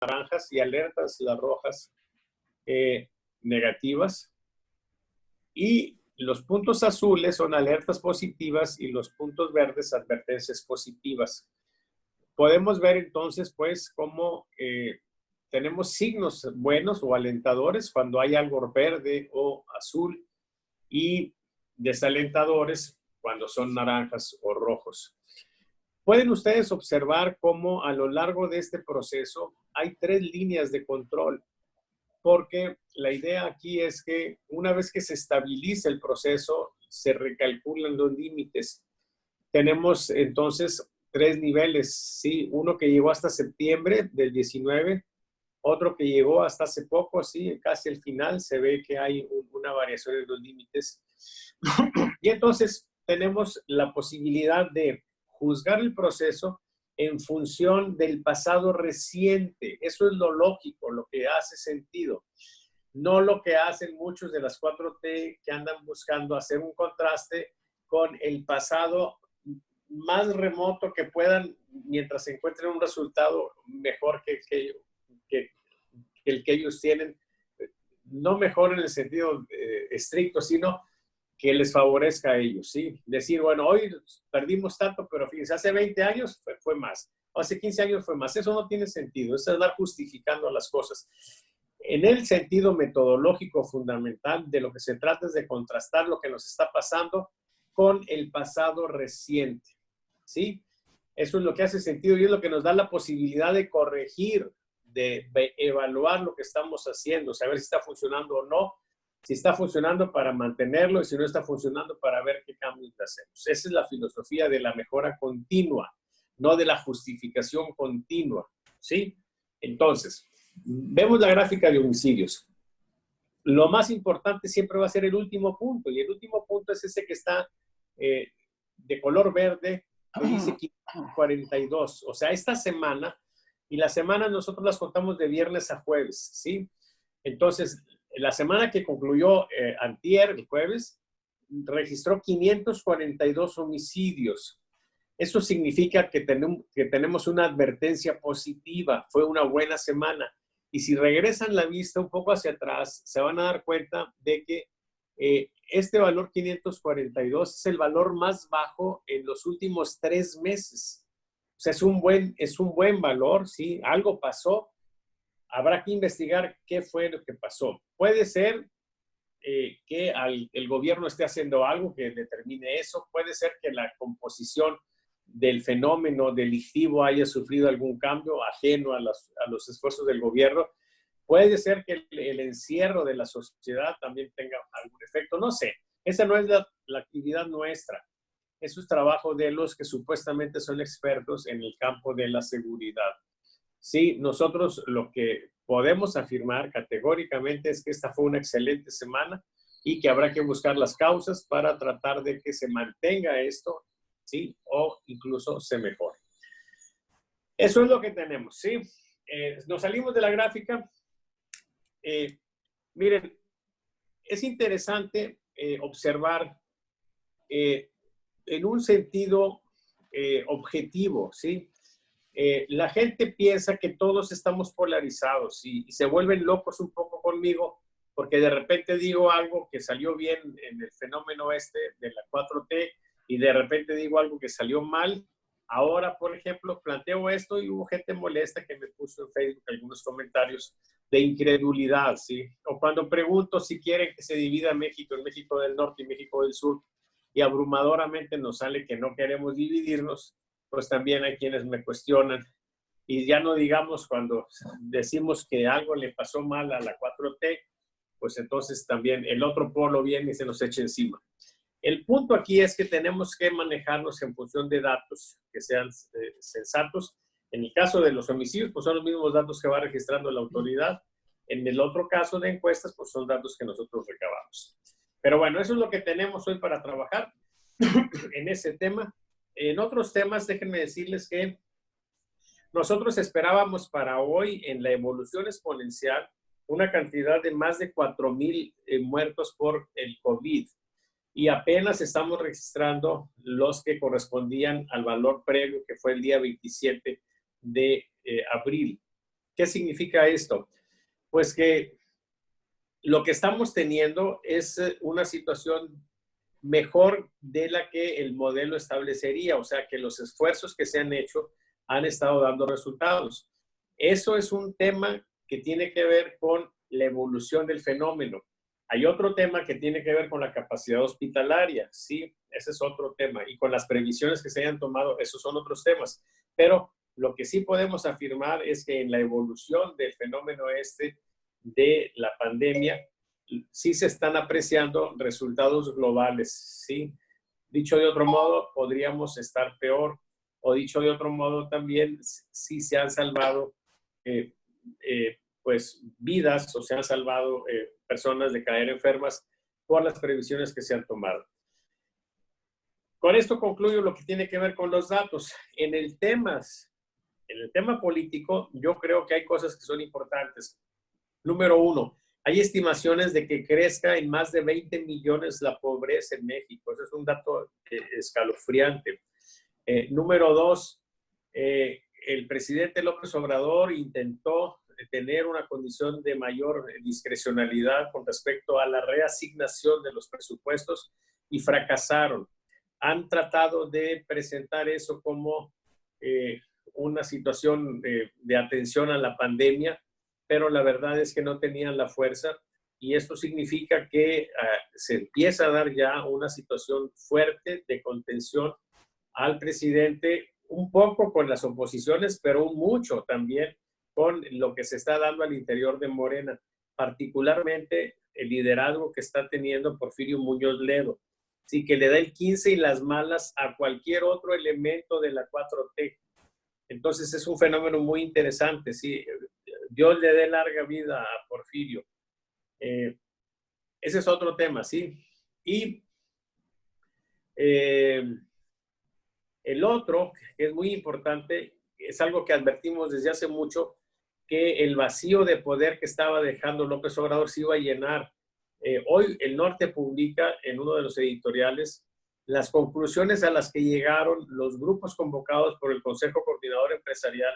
naranjas y alertas las rojas negativas. Y los puntos azules son alertas positivas y los puntos verdes advertencias positivas. Podemos ver entonces pues cómo tenemos signos buenos o alentadores cuando hay algo verde o azul y desalentadores cuando son naranjas o rojos. Pueden ustedes observar cómo a lo largo de este proceso hay 3 líneas de control, porque la idea aquí es que una vez que se estabiliza el proceso, se recalculan los límites. Tenemos entonces 3 niveles, ¿sí? Uno que llegó hasta septiembre del 19, otro que llegó hasta hace poco, ¿sí? Casi al final se ve que hay una variación en los límites. Y entonces tenemos la posibilidad de juzgar el proceso en función del pasado reciente. Eso es lo lógico, lo que hace sentido. No lo que hacen muchos de las 4T que andan buscando hacer un contraste con el pasado más remoto que puedan mientras encuentren un resultado mejor que el que ellos tienen. No mejor en el sentido estricto, sino que les favorezca a ellos, ¿sí? Decir, bueno, hoy perdimos tanto, pero fíjense, hace 20 años fue más, o hace 15 años fue más. Eso no tiene sentido, eso es andar justificando las cosas. En el sentido metodológico fundamental, de lo que se trata es de contrastar lo que nos está pasando con el pasado reciente, ¿sí? Eso es lo que hace sentido y es lo que nos da la posibilidad de corregir, de evaluar lo que estamos haciendo, saber si está funcionando o no, si está funcionando para mantenerlo y si no está funcionando para ver qué cambios hacemos. Esa es la filosofía de la mejora continua, no de la justificación continua, ¿sí? Entonces, vemos la gráfica de homicidios. Lo más importante siempre va a ser el último punto, y el último punto es ese que está de color verde, que dice 42. O sea, esta semana, y las semanas nosotros las contamos de viernes a jueves, ¿sí? Entonces, la semana que concluyó antier, el jueves, registró 542 homicidios. Eso significa que tenemos una advertencia positiva. Fue una buena semana. Y si regresan la vista un poco hacia atrás, se van a dar cuenta de que este valor 542 es el valor más bajo en los últimos 3 meses. O sea, es un buen valor, ¿sí? Algo pasó. Habrá que investigar qué fue lo que pasó. Puede ser que el gobierno esté haciendo algo que determine eso. Puede ser que la composición del fenómeno delictivo haya sufrido algún cambio ajeno a los esfuerzos del gobierno. Puede ser que el encierro de la sociedad también tenga algún efecto. No sé. Esa no es la actividad nuestra. Eso es trabajo de los que supuestamente son expertos en el campo de la seguridad. Sí, nosotros lo que podemos afirmar categóricamente es que esta fue una excelente semana y que habrá que buscar las causas para tratar de que se mantenga esto, ¿sí? O incluso se mejore. Eso es lo que tenemos, ¿sí? Nos salimos de la gráfica. Miren, es interesante observar en un sentido objetivo, ¿sí? La gente piensa que todos estamos polarizados y se vuelven locos un poco conmigo porque de repente digo algo que salió bien en el fenómeno este de la 4T y de repente digo algo que salió mal. Ahora, por ejemplo, planteo esto y hubo gente molesta que me puso en Facebook algunos comentarios de incredulidad, ¿sí? O cuando pregunto si quieren que se divida México en México del Norte y México del Sur y abrumadoramente nos sale que no queremos dividirnos, pues también hay quienes me cuestionan. Y ya no digamos cuando decimos que algo le pasó mal a la 4T, pues entonces también el otro polo viene y se nos echa encima. El punto aquí es que tenemos que manejarnos en función de datos que sean sensatos. En el caso de los homicidios, pues son los mismos datos que va registrando la autoridad. En el otro caso de encuestas, pues son datos que nosotros recabamos. Pero bueno, eso es lo que tenemos hoy para trabajar en ese tema. En otros temas, déjenme decirles que nosotros esperábamos para hoy en la evolución exponencial una cantidad de más de 4,000 muertos por el COVID y apenas estamos registrando los que correspondían al valor previo que fue el día 27 de abril. ¿Qué significa esto? Pues que lo que estamos teniendo es una situación mejor de la que el modelo establecería, o sea, que los esfuerzos que se han hecho han estado dando resultados. Eso es un tema que tiene que ver con la evolución del fenómeno. Hay otro tema que tiene que ver con la capacidad hospitalaria, sí, ese es otro tema, y con las previsiones que se hayan tomado, esos son otros temas. Pero lo que sí podemos afirmar es que en la evolución del fenómeno de la pandemia, sí se están apreciando resultados globales, ¿sí? Dicho de otro modo, podríamos estar peor, o dicho de otro modo también, sí se han salvado pues vidas o se han salvado personas de caer enfermas por las previsiones que se han tomado. Con esto concluyo lo que tiene que ver con los datos. En el tema político, yo creo que hay cosas que son importantes. Número uno, hay estimaciones de que crezca en más de 20 millones la pobreza en México. Ese es un dato escalofriante. Número dos, el presidente López Obrador intentó tener una condición de mayor discrecionalidad con respecto a la reasignación de los presupuestos y fracasaron. Han tratado de presentar eso como una situación de atención a la pandemia, pero la verdad es que no tenían la fuerza y esto significa que se empieza a dar ya una situación fuerte de contención al presidente, un poco con las oposiciones, pero mucho también con lo que se está dando al interior de Morena, particularmente el liderazgo que está teniendo Porfirio Muñoz Ledo, sí, que le da el 15 y las malas a cualquier otro elemento de la 4T. Entonces es un fenómeno muy interesante, sí. Dios le dé larga vida a Porfirio. Ese es otro tema, sí. Y el otro, que es muy importante, es algo que advertimos desde hace mucho, que el vacío de poder que estaba dejando López Obrador se iba a llenar. Hoy el Norte publica en uno de los editoriales las conclusiones a las que llegaron los grupos convocados por el Consejo Coordinador Empresarial.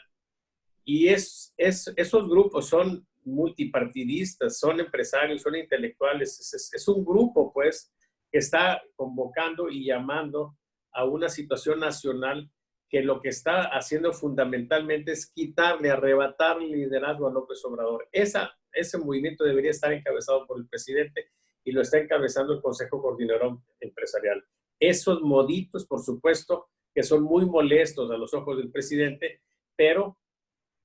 Y esos grupos son multipartidistas, son empresarios, son intelectuales. Es un grupo, pues, que está convocando y llamando a una situación nacional que lo que está haciendo fundamentalmente es quitarle, arrebatar liderazgo a López Obrador. Ese movimiento debería estar encabezado por el presidente y lo está encabezando el Consejo Coordinador Empresarial. Esos moditos, por supuesto, que son muy molestos a los ojos del presidente, pero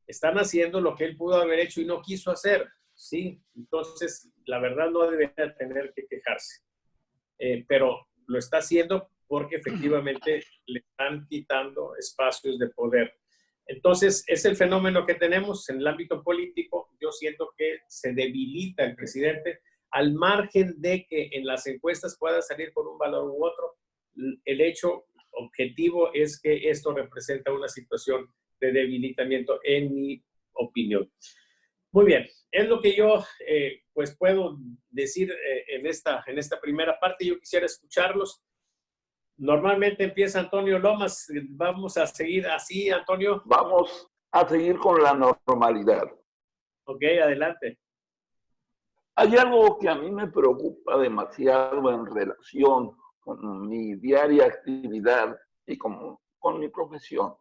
están haciendo lo que él pudo haber hecho y no quiso hacer, ¿sí? Entonces, la verdad no debería tener que quejarse, pero lo está haciendo porque efectivamente le están quitando espacios de poder. Entonces, es el fenómeno que tenemos en el ámbito político. Yo siento que se debilita el presidente al margen de que en las encuestas pueda salir con un valor u otro. El hecho objetivo es que esto representa una situación de debilitamiento, en mi opinión. Muy bien, es lo que yo pues puedo decir en esta primera parte. Yo quisiera escucharlos. Normalmente empieza Antonio Lomas. Vamos a seguir así, Antonio. Vamos a seguir con la normalidad. Ok, adelante. Hay algo que a mí me preocupa demasiado en relación con mi diaria actividad y con mi profesión.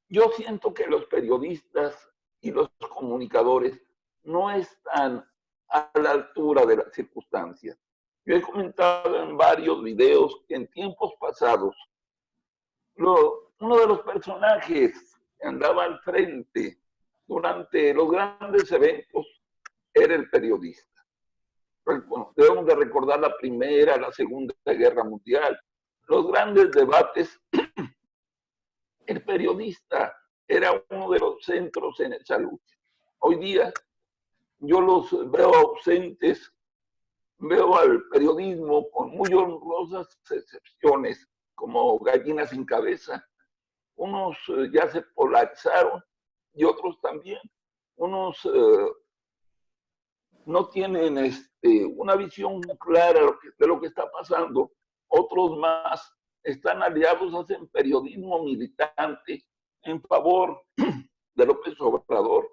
Yo siento que los periodistas y los comunicadores no están a la altura de las circunstancias. Yo he comentado en varios videos que en tiempos pasados uno de los personajes que andaba al frente durante los grandes eventos era el periodista. Bueno, debemos de recordar la Primera, la Segunda Guerra Mundial, los grandes debates. El periodista era uno de los centros en esa lucha. Hoy día yo los veo ausentes, veo al periodismo con muy honrosas excepciones, como gallinas sin cabeza. Unos ya se polarizaron y otros también. Unos no tienen una visión clara de lo que está pasando. Otros más están aliados, hacen periodismo militante en favor de López Obrador.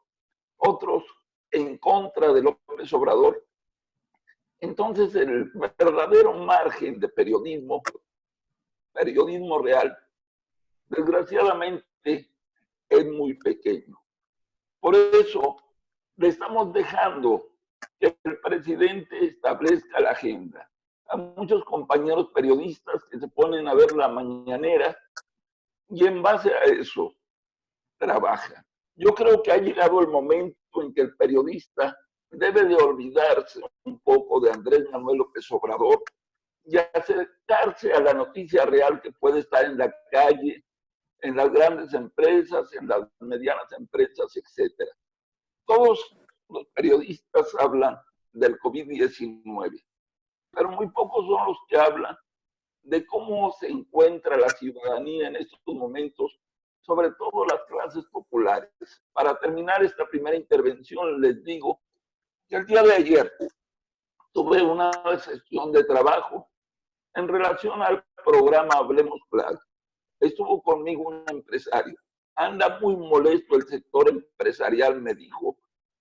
otros en contra de López Obrador. Entonces, el verdadero margen de periodismo real, desgraciadamente, es muy pequeño. Por eso, le estamos dejando que el presidente establezca la agenda. A muchos compañeros periodistas que se ponen a ver la mañanera y en base a eso trabajan. Yo creo que ha llegado el momento en que el periodista debe de olvidarse un poco de Andrés Manuel López Obrador y acercarse a la noticia real que puede estar en la calle, en las grandes empresas, en las medianas empresas, etc. Todos los periodistas hablan del COVID-19, pero muy pocos son los que hablan de cómo se encuentra la ciudadanía en estos momentos, sobre todo las clases populares. Para terminar esta primera intervención, les digo que el día de ayer tuve una sesión de trabajo en relación al programa Hablemos Claro. Estuvo conmigo un empresario. Anda muy molesto el sector empresarial, me dijo,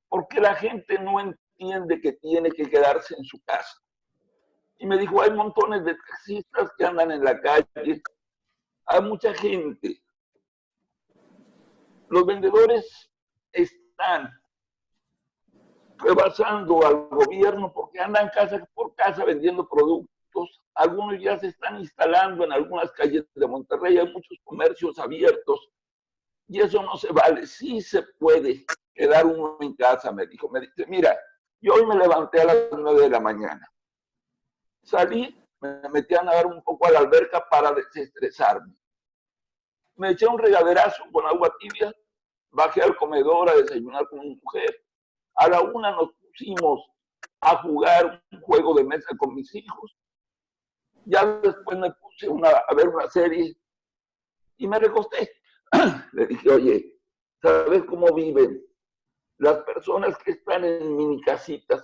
porque la gente no entiende que tiene que quedarse en su casa. Y me dijo, hay montones de taxistas que andan en la calle, hay mucha gente. Los vendedores están rebasando al gobierno porque andan casa por casa vendiendo productos. Algunos ya se están instalando en algunas calles de Monterrey, hay muchos comercios abiertos y eso no se vale. Sí se puede quedar uno en casa, me dijo. Me dice, mira, yo hoy me levanté a las 9 de la mañana. Salí, me metí a nadar un poco a la alberca para desestresarme. Me eché un regaderazo con agua tibia, bajé al comedor a desayunar con mi mujer. A la 1 nos pusimos a jugar un juego de mesa con mis hijos. Ya después me puse a ver una serie y me recosté. Le dije, oye, ¿sabes cómo viven las personas que están en mini casitas?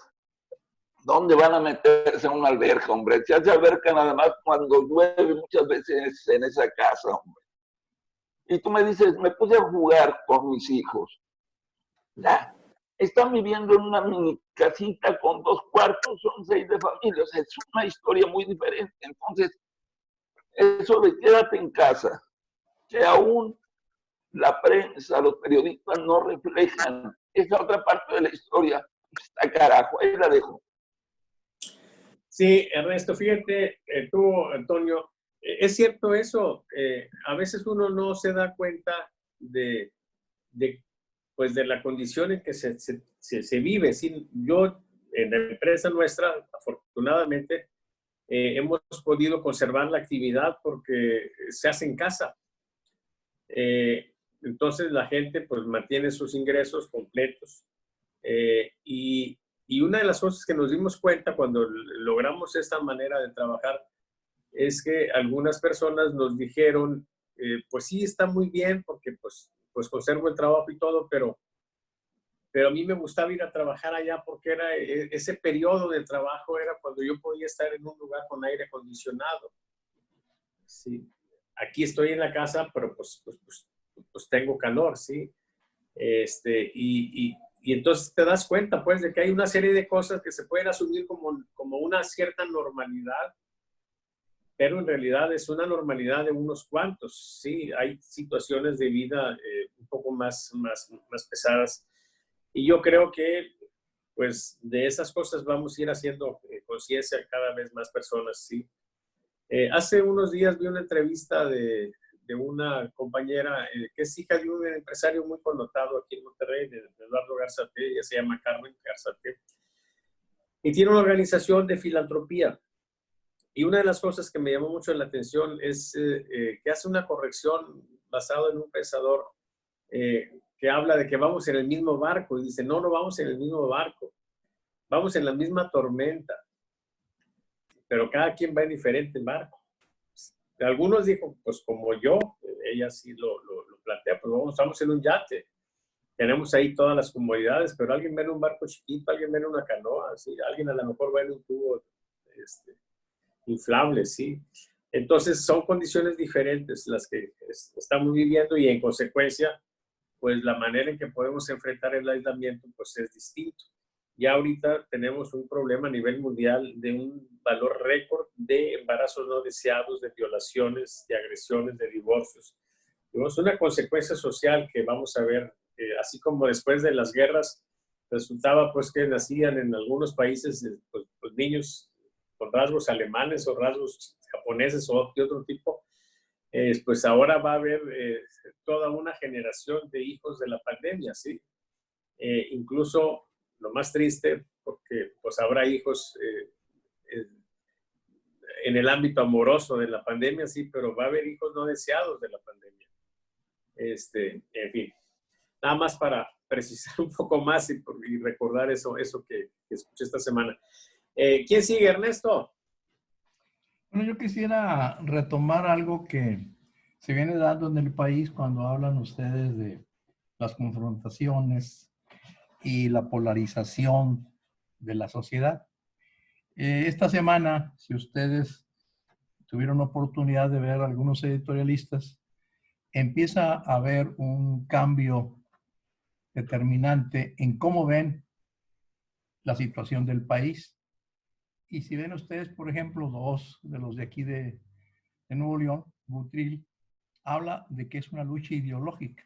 ¿Dónde van a meterse en una alberca, hombre? Se hace alberca nada más cuando llueve muchas veces en esa casa, hombre. Y tú me dices, me puse a jugar con mis hijos. Ya, están viviendo en una mini casita con 2 cuartos, son 6 de familia. O sea, es una historia muy diferente. Entonces, eso de quédate en casa, que aún la prensa, los periodistas no reflejan esa otra parte de la historia. Está carajo, ahí la dejo. Sí, Ernesto, fíjate, tú, Antonio, es cierto eso. A veces uno no se da cuenta pues de la condición en que se vive. Sí, yo, en la empresa nuestra, afortunadamente, hemos podido conservar la actividad porque se hace en casa. Entonces la gente pues mantiene sus ingresos completos. Y una de las cosas que nos dimos cuenta cuando logramos esta manera de trabajar es que algunas personas nos dijeron, pues sí, está muy bien porque pues conservo el trabajo y todo, pero a mí me gustaba ir a trabajar allá porque era ese periodo de trabajo era cuando yo podía estar en un lugar con aire acondicionado. Sí. Aquí estoy en la casa, pero pues tengo calor, ¿sí? Y entonces te das cuenta, pues, de que hay una serie de cosas que se pueden asumir como una cierta normalidad, pero en realidad es una normalidad de unos cuantos, ¿sí? Hay situaciones de vida un poco más pesadas. Y yo creo que, pues, de esas cosas vamos a ir haciendo conciencia cada vez más personas, ¿sí? Hace unos días vi una entrevista de una compañera que es hija de un empresario muy connotado aquí en Monterrey, de Eduardo Garzate. Ella se llama Carmen Garzate, y tiene una organización de filantropía. Y una de las cosas que me llamó mucho la atención es que hace una corrección basada en un pensador que habla de que vamos en el mismo barco, y dice, no vamos en el mismo barco, vamos en la misma tormenta, pero cada quien va en diferente barco. Algunos dijo, pues como yo, ella sí lo plantea, pues vamos en un yate, tenemos ahí todas las comodidades, pero alguien va en un barco chiquito, alguien va en una canoa, ¿sí? Alguien a lo mejor va en un tubo inflable, ¿sí? Entonces son condiciones diferentes las que estamos viviendo y en consecuencia pues la manera en que podemos enfrentar el aislamiento pues es distinto. Ya ahorita tenemos un problema a nivel mundial de un valor récord de embarazos no deseados, de violaciones, de agresiones, de divorcios. Es una consecuencia social que vamos a ver, así como después de las guerras resultaba pues que nacían en algunos países pues, niños con rasgos alemanes o rasgos japoneses o de otro tipo, pues ahora va a haber toda una generación de hijos de la pandemia, ¿sí? Incluso lo más triste, porque pues habrá hijos en el ámbito amoroso de la pandemia, sí, pero va a haber hijos no deseados de la pandemia. En fin, nada más para precisar un poco más y recordar eso que escuché esta semana. ¿Quién sigue, Ernesto? Bueno, yo quisiera retomar algo que se viene dando en el país cuando hablan ustedes de las confrontaciones y la polarización de la sociedad. Esta semana, si ustedes tuvieron oportunidad de ver algunos editorialistas, empieza a haber un cambio determinante en cómo ven la situación del país. Y si ven ustedes, por ejemplo, dos de los de aquí de Nuevo León, Butril, habla de que es una lucha ideológica.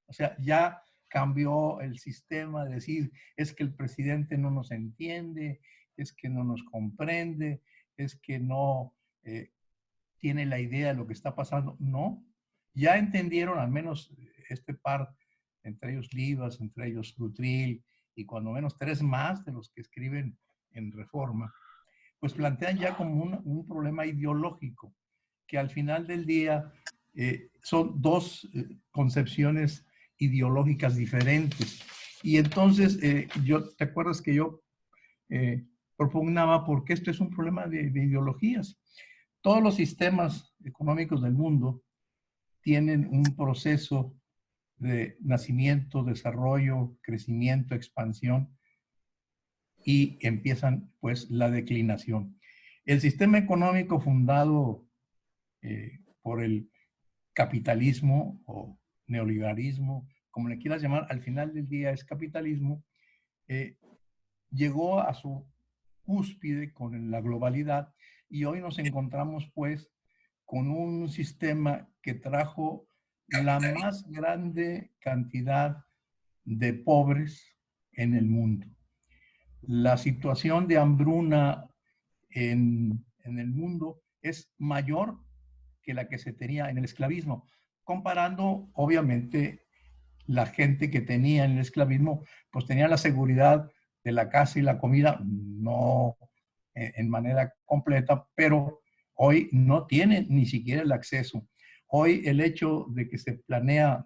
O sea, ya cambió el sistema de decir, es que el presidente no nos entiende, es que no nos comprende, es que no tiene la idea de lo que está pasando. No, ya entendieron, al menos este par, entre ellos Livas, entre ellos Butril, y cuando menos tres más de los que escriben en Reforma, pues plantean ya como un problema ideológico, que al final del día son dos concepciones ideológicas diferentes. Y entonces, ¿te acuerdas que yo propugnaba porque esto es un problema de ideologías? Todos los sistemas económicos del mundo tienen un proceso de nacimiento, desarrollo, crecimiento, expansión, y empiezan pues la declinación. El sistema económico fundado por el capitalismo o neoliberalismo, como le quieras llamar, al final del día es capitalismo, llegó a su cúspide con la globalidad y hoy nos encontramos pues con un sistema que trajo la más grande cantidad de pobres en el mundo. La situación de hambruna en el mundo es mayor que la que se tenía en el esclavismo, comparando obviamente la gente que tenía en el esclavismo, pues tenía la seguridad de la casa y la comida, no en manera completa, pero hoy no tiene ni siquiera el acceso. Hoy el hecho de que se planea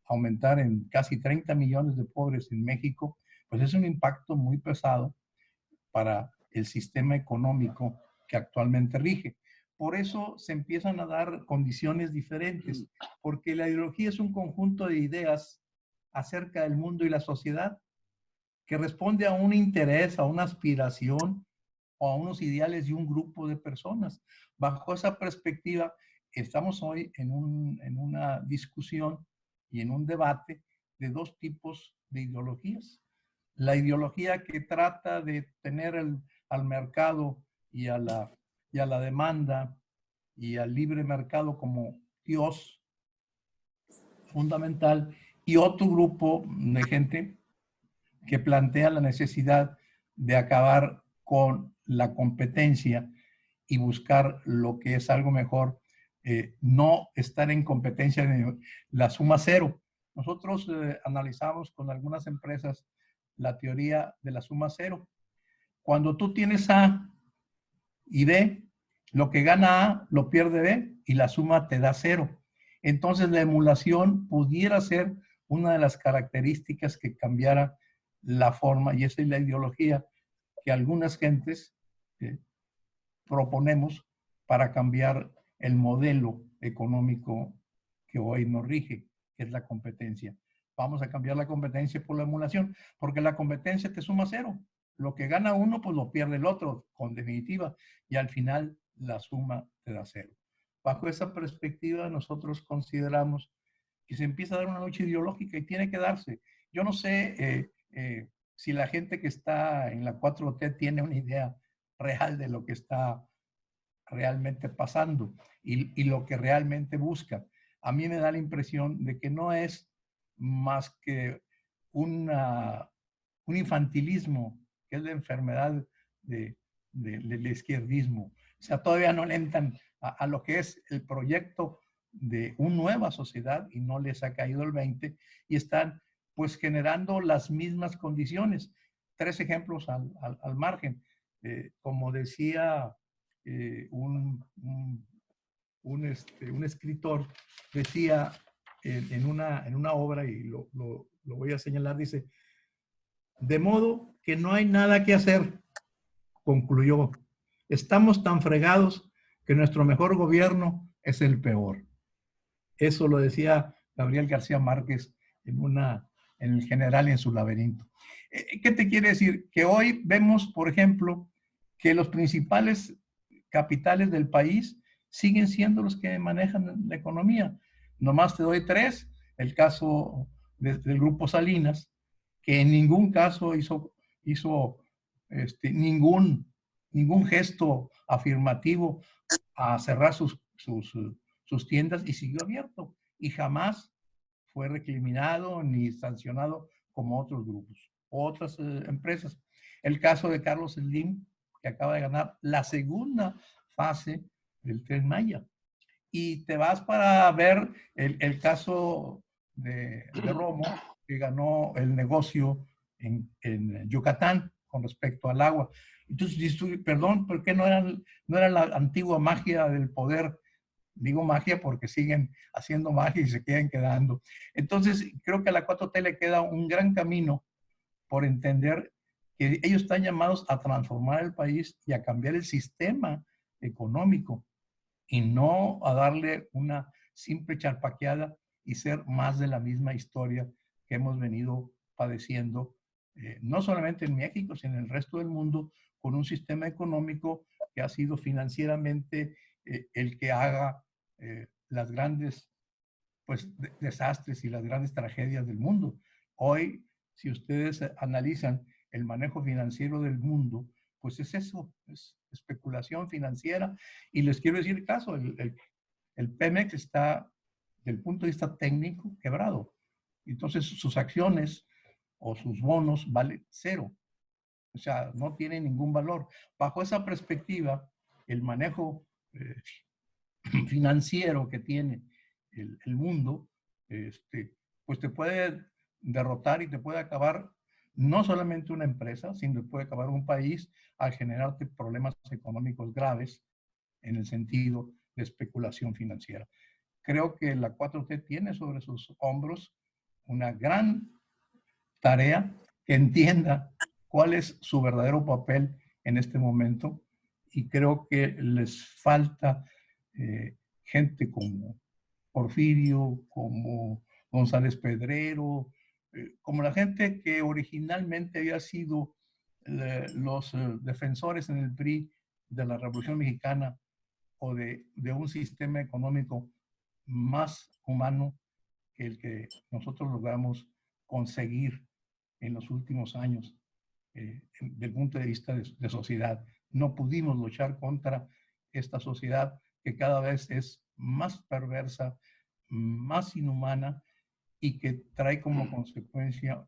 aumentar en casi 30 millones de pobres en México, pues es un impacto muy pesado para el sistema económico que actualmente rige. Por eso se empiezan a dar condiciones diferentes, porque la ideología es un conjunto de ideas acerca del mundo y la sociedad que responde a un interés, a una aspiración o a unos ideales de un grupo de personas. Bajo esa perspectiva, estamos hoy en una discusión y en un debate de dos tipos de ideologías. La ideología que trata de tener al mercado y a la demanda y al libre mercado como Dios fundamental, y otro grupo de gente que plantea la necesidad de acabar con la competencia y buscar lo que es algo mejor, no estar en competencia de la suma cero. Nosotros analizamos con algunas empresas la teoría de la suma cero. Cuando tú tienes A y B, lo que gana A lo pierde B y la suma te da cero. Entonces la emulación pudiera ser una de las características que cambiara la forma, y esa es la ideología que algunas gentes proponemos para cambiar el modelo económico que hoy nos rige, que es la competencia. Vamos a cambiar la competencia por la emulación, porque la competencia te suma cero. Lo que gana uno, pues lo pierde el otro, con definitiva, y al final la suma te da cero. Bajo esa perspectiva, nosotros consideramos y se empieza a dar una lucha ideológica y tiene que darse. Yo no sé si la gente que está en la 4T tiene una idea real de lo que está realmente pasando y lo que realmente busca. A mí me da la impresión de que no es más que un infantilismo, que es la enfermedad del izquierdismo. O sea, todavía no le entran a lo que es el proyecto de una nueva sociedad y no les ha caído el 20 y están pues generando las mismas condiciones. 3 ejemplos al margen. Como decía un escritor, decía en una obra, y lo voy a señalar, dice, de modo que no hay nada que hacer, concluyó. Estamos tan fregados que nuestro mejor gobierno es el peor. Eso lo decía Gabriel García Márquez en el General en su laberinto. ¿Qué te quiere decir? Que hoy vemos, por ejemplo, que los principales capitales del país siguen siendo los que manejan la economía. Nomás te doy 3. El caso del Grupo Salinas, que en ningún caso hizo ningún gesto afirmativo a cerrar sus tiendas y siguió abierto y jamás fue recriminado ni sancionado como otros grupos o otras empresas. El caso de Carlos Slim, que acaba de ganar la segunda fase del Tren Maya. Y te vas para ver el caso de Romo, que ganó el negocio en Yucatán con respecto al agua. Entonces dices, perdón, ¿por qué no era la antigua magia del poder? Digo magia porque siguen haciendo magia y se quedan quedando. Entonces, creo que a la 4T le queda un gran camino por entender que ellos están llamados a transformar el país y a cambiar el sistema económico y no a darle una simple charpaqueada y ser más de la misma historia que hemos venido padeciendo, no solamente en México, sino en el resto del mundo, con un sistema económico que ha sido financieramente el que haga las grandes desastres y las grandes tragedias del mundo. Hoy, si ustedes analizan el manejo financiero del mundo, pues es eso, es especulación financiera. Y les quiero decir caso, el Pemex está, desde el punto de vista técnico, quebrado. Entonces sus acciones o sus bonos valen 0. O sea, no tienen ningún valor. Bajo esa perspectiva, el manejo financiero que tiene el mundo, pues te puede derrotar y te puede acabar no solamente una empresa, sino que puede acabar un país al generarte problemas económicos graves en el sentido de especulación financiera. Creo que la 4T tiene sobre sus hombros una gran tarea que entienda cuál es su verdadero papel en este momento y creo que les falta gente como Porfirio, como González Pedrero, como la gente que originalmente había sido los defensores en el PRI de la Revolución Mexicana o de un sistema económico más humano que el que nosotros logramos conseguir en los últimos años desde el punto de vista de sociedad. No pudimos luchar contra esta sociedad que cada vez es más perversa, más inhumana y que trae como consecuencia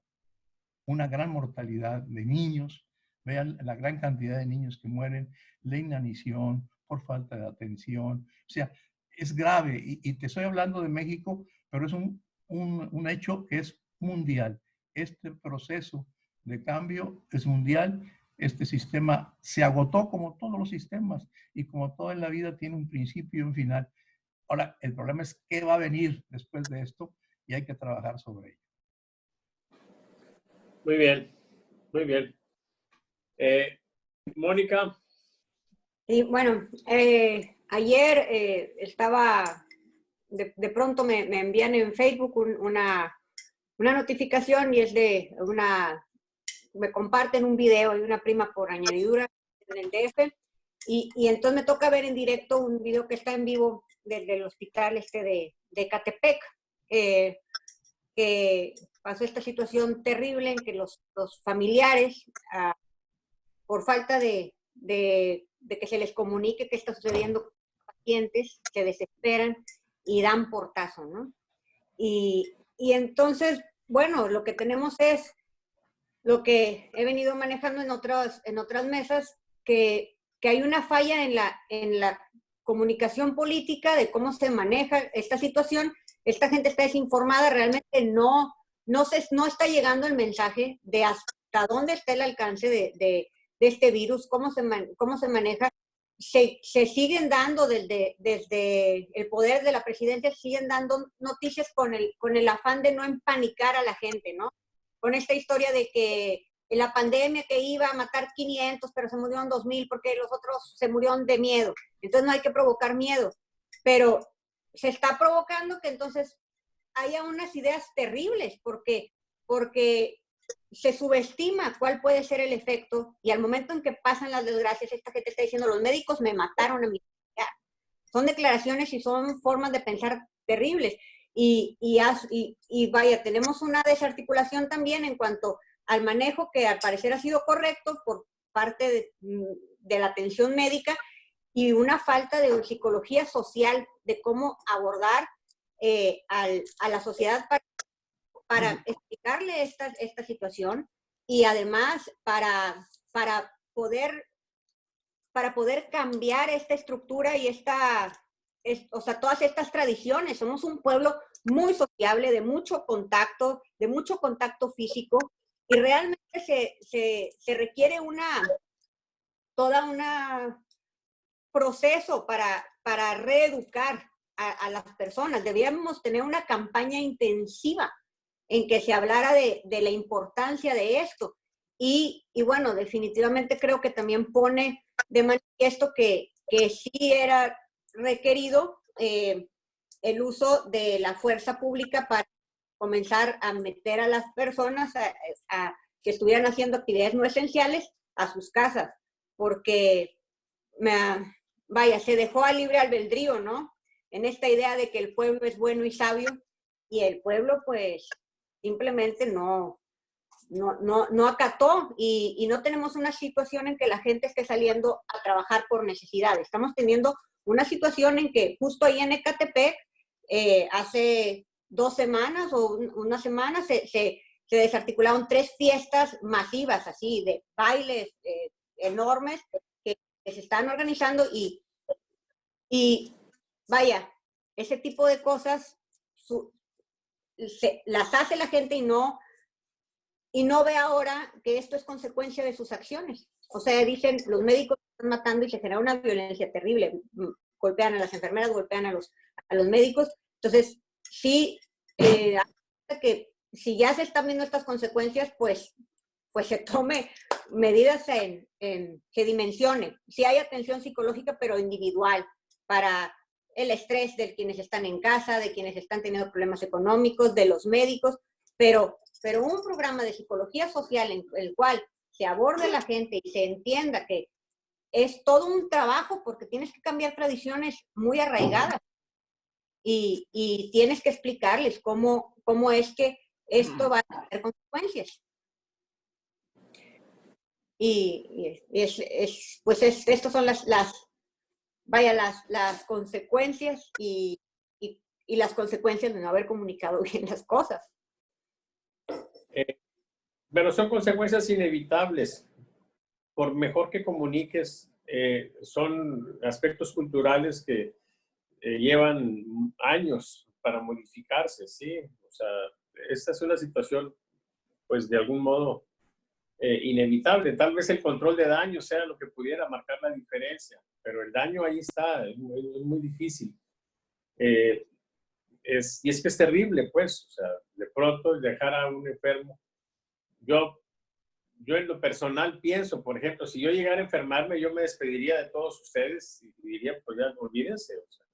una gran mortalidad de niños. Vean la gran cantidad de niños que mueren de inanición, por falta de atención. O sea, es grave. Y te estoy hablando de México, pero es un hecho que es mundial. Este proceso de cambio es mundial. Este sistema se agotó como todos los sistemas y como todo en la vida tiene un principio y un final. Ahora, el problema es qué va a venir después de esto y hay que trabajar sobre ello. Muy bien, muy bien. Mónica. Y bueno, ayer estaba, de pronto me envían en Facebook una notificación y es de me comparten un video de una prima por añadidura en el DF y entonces me toca ver en directo un video que está en vivo desde el hospital de Ecatepec. que pasó esta situación terrible en que los familiares, por falta de que se les comunique qué está sucediendo con los pacientes, se desesperan y dan portazo, ¿no? Y entonces, bueno, lo que tenemos es lo que he venido manejando en otras mesas, que hay una falla en la comunicación política de cómo se maneja esta situación. Esta gente está desinformada, realmente no está llegando el mensaje de hasta dónde está el alcance de este virus, cómo se maneja. Se siguen dando desde el poder de la presidencia, siguen dando noticias con el afán de no empanicar a la gente, ¿no? Con esta historia de que en la pandemia que iba a matar 500, pero se murieron 2,000 porque los otros se murieron de miedo. Entonces no hay que provocar miedo, pero se está provocando que entonces haya unas ideas terribles, porque se subestima cuál puede ser el efecto, y al momento en que pasan las desgracias, esta gente está diciendo, los médicos me mataron a mi familiar. Son declaraciones y son formas de pensar terribles. Y vaya, tenemos una desarticulación también en cuanto al manejo, que al parecer ha sido correcto por parte de la atención médica, y una falta de psicología social de cómo abordar a la sociedad para explicarle esta situación, y además para poder cambiar esta estructura y o sea, todas estas tradiciones. Somos un pueblo muy sociable, de mucho contacto físico, y realmente se requiere toda una proceso para reeducar a las personas. Deberíamos tener una campaña intensiva en que se hablara de la importancia de esto. Y bueno, definitivamente creo que también pone de manifiesto que sí era requerido el uso de la fuerza pública para comenzar a meter a las personas que estuvieran haciendo actividades no esenciales a sus casas, porque vaya, se dejó a libre albedrío, ¿no? En esta idea de que el pueblo es bueno y sabio, y el pueblo pues simplemente no acató, y no tenemos una situación en que la gente esté saliendo a trabajar por necesidad. Estamos teniendo una situación en que justo ahí en Ecatepec, hace 2 semanas o una semana, se desarticularon 3 fiestas masivas, así, de bailes enormes que se están organizando, y vaya, ese tipo de cosas las hace la gente y no ve ahora que esto es consecuencia de sus acciones. O sea, dicen, los médicos están matando y se genera una violencia terrible. Golpean a las enfermeras, golpean a los médicos. Entonces, sí, que si ya se están viendo estas consecuencias, pues se tome medidas que dimensione. Sí hay atención psicológica, pero individual, para el estrés de quienes están en casa, de quienes están teniendo problemas económicos, de los médicos, pero un programa de psicología social en el cual se aborde la gente y se entienda que es todo un trabajo, porque tienes que cambiar tradiciones muy arraigadas, y tienes que explicarles cómo es que esto va a tener consecuencias. Pues estas son las consecuencias, y las consecuencias de no haber comunicado bien las cosas. Pero son consecuencias inevitables. Por mejor que comuniques, son aspectos culturales que llevan años para modificarse, ¿sí? O sea, esta es una situación, pues, de algún modo inevitable. Tal vez el control de daño sea lo que pudiera marcar la diferencia, pero el daño ahí está, es muy difícil. Y es que es terrible, pues, o sea, de pronto dejar a un enfermo. Yo en lo personal pienso, por ejemplo, si yo llegara a enfermarme, yo me despediría de todos ustedes y diría, pues ya, olvídense. O sea,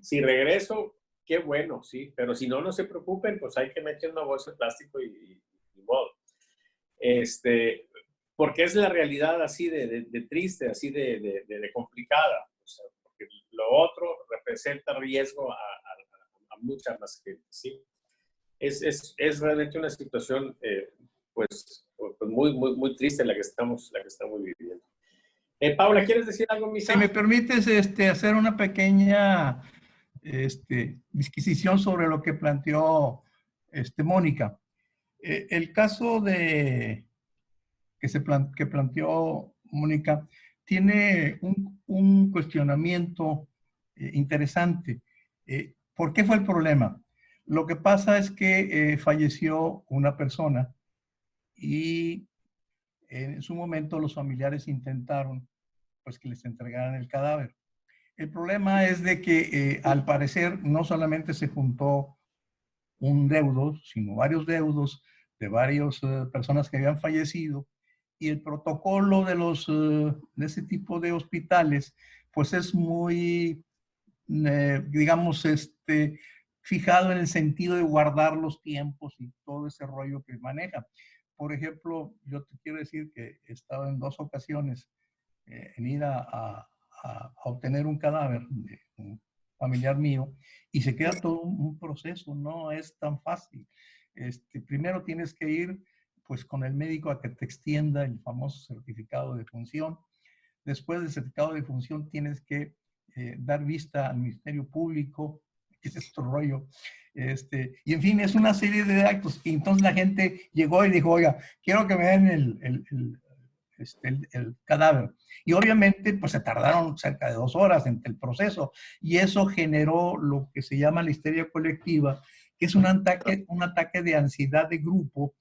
si regreso, qué bueno, sí, pero si no, no se preocupen, pues hay que meter una bolsa de plástico y modo. Porque es la realidad así de triste, así de complicada. O sea, porque lo otro representa riesgo a mucha más gente, ¿sí? Es realmente una situación, pues muy triste la que estamos viviendo. Paula, ¿quieres decir algo, mija? Si me permites hacer una pequeña disquisición sobre lo que planteó Mónica. El caso que planteó Mónica tiene un cuestionamiento interesante. ¿Por qué fue el problema? Lo que pasa es que falleció una persona y en su momento los familiares intentaron pues que les entregaran el cadáver. El problema es de que al parecer no solamente se juntó un deudo, sino varios deudos de varias personas que habían fallecido, y el protocolo de ese tipo de hospitales pues es muy, digamos, fijado en el sentido de guardar los tiempos y todo ese rollo que maneja. Por ejemplo, yo te quiero decir que he estado en 2 ocasiones en ir a obtener un cadáver de un familiar mío y se queda todo un proceso, no es tan fácil. Primero tienes que ir pues con el médico a que te extienda el famoso certificado de función. Después del certificado de función tienes que dar vista al Ministerio Público, que es este rollo. Y en fin, es una serie de actos. Y entonces la gente llegó y dijo, oiga, quiero que me den el cadáver. Y obviamente, pues se tardaron cerca de 2 horas entre el proceso. Y eso generó lo que se llama la histeria colectiva, que es un ataque de ansiedad de grupo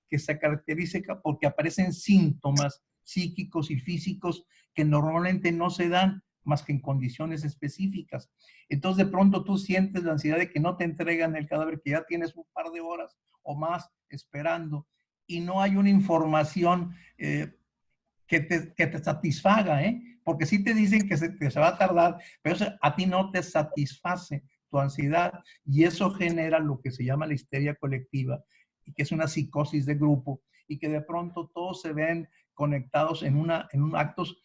que se caracteriza porque aparecen síntomas psíquicos y físicos que normalmente no se dan más que en condiciones específicas. Entonces de pronto tú sientes la ansiedad de que no te entregan el cadáver, que ya tienes un par de horas o más esperando y no hay una información que te satisfaga, porque sí te dicen que se va a tardar, pero eso a ti no te satisface tu ansiedad y eso genera lo que se llama la histeria colectiva y que es una psicosis de grupo y que de pronto todos se ven conectados en un actos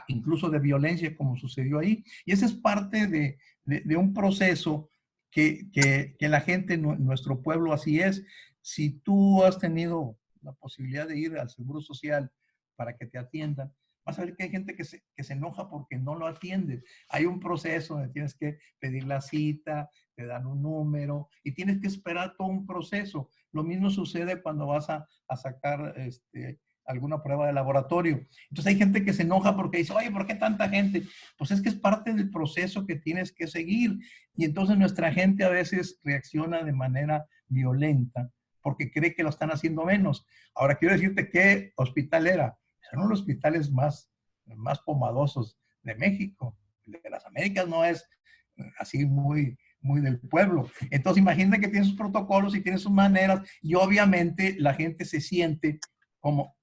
incluso de violencia como sucedió ahí. Y esa es parte de un proceso que la gente en nuestro pueblo así es. Si tú has tenido la posibilidad de ir al Seguro Social para que te atiendan, vas a ver que hay gente que se enoja porque no lo atiende. Hay un proceso donde tienes que pedir la cita, te dan un número y tienes que esperar todo un proceso. Lo mismo sucede cuando vas a sacar alguna prueba de laboratorio. Entonces hay gente que se enoja porque dice, oye, ¿por qué tanta gente? Pues es que es parte del proceso que tienes que seguir. Y entonces nuestra gente a veces reacciona de manera violenta porque cree que lo están haciendo menos. Ahora quiero decirte qué hospital era. Son los hospitales más pomadosos de México. El de las Américas no es así muy del pueblo. Entonces imagínate que tiene sus protocolos y tiene sus maneras y obviamente la gente se siente como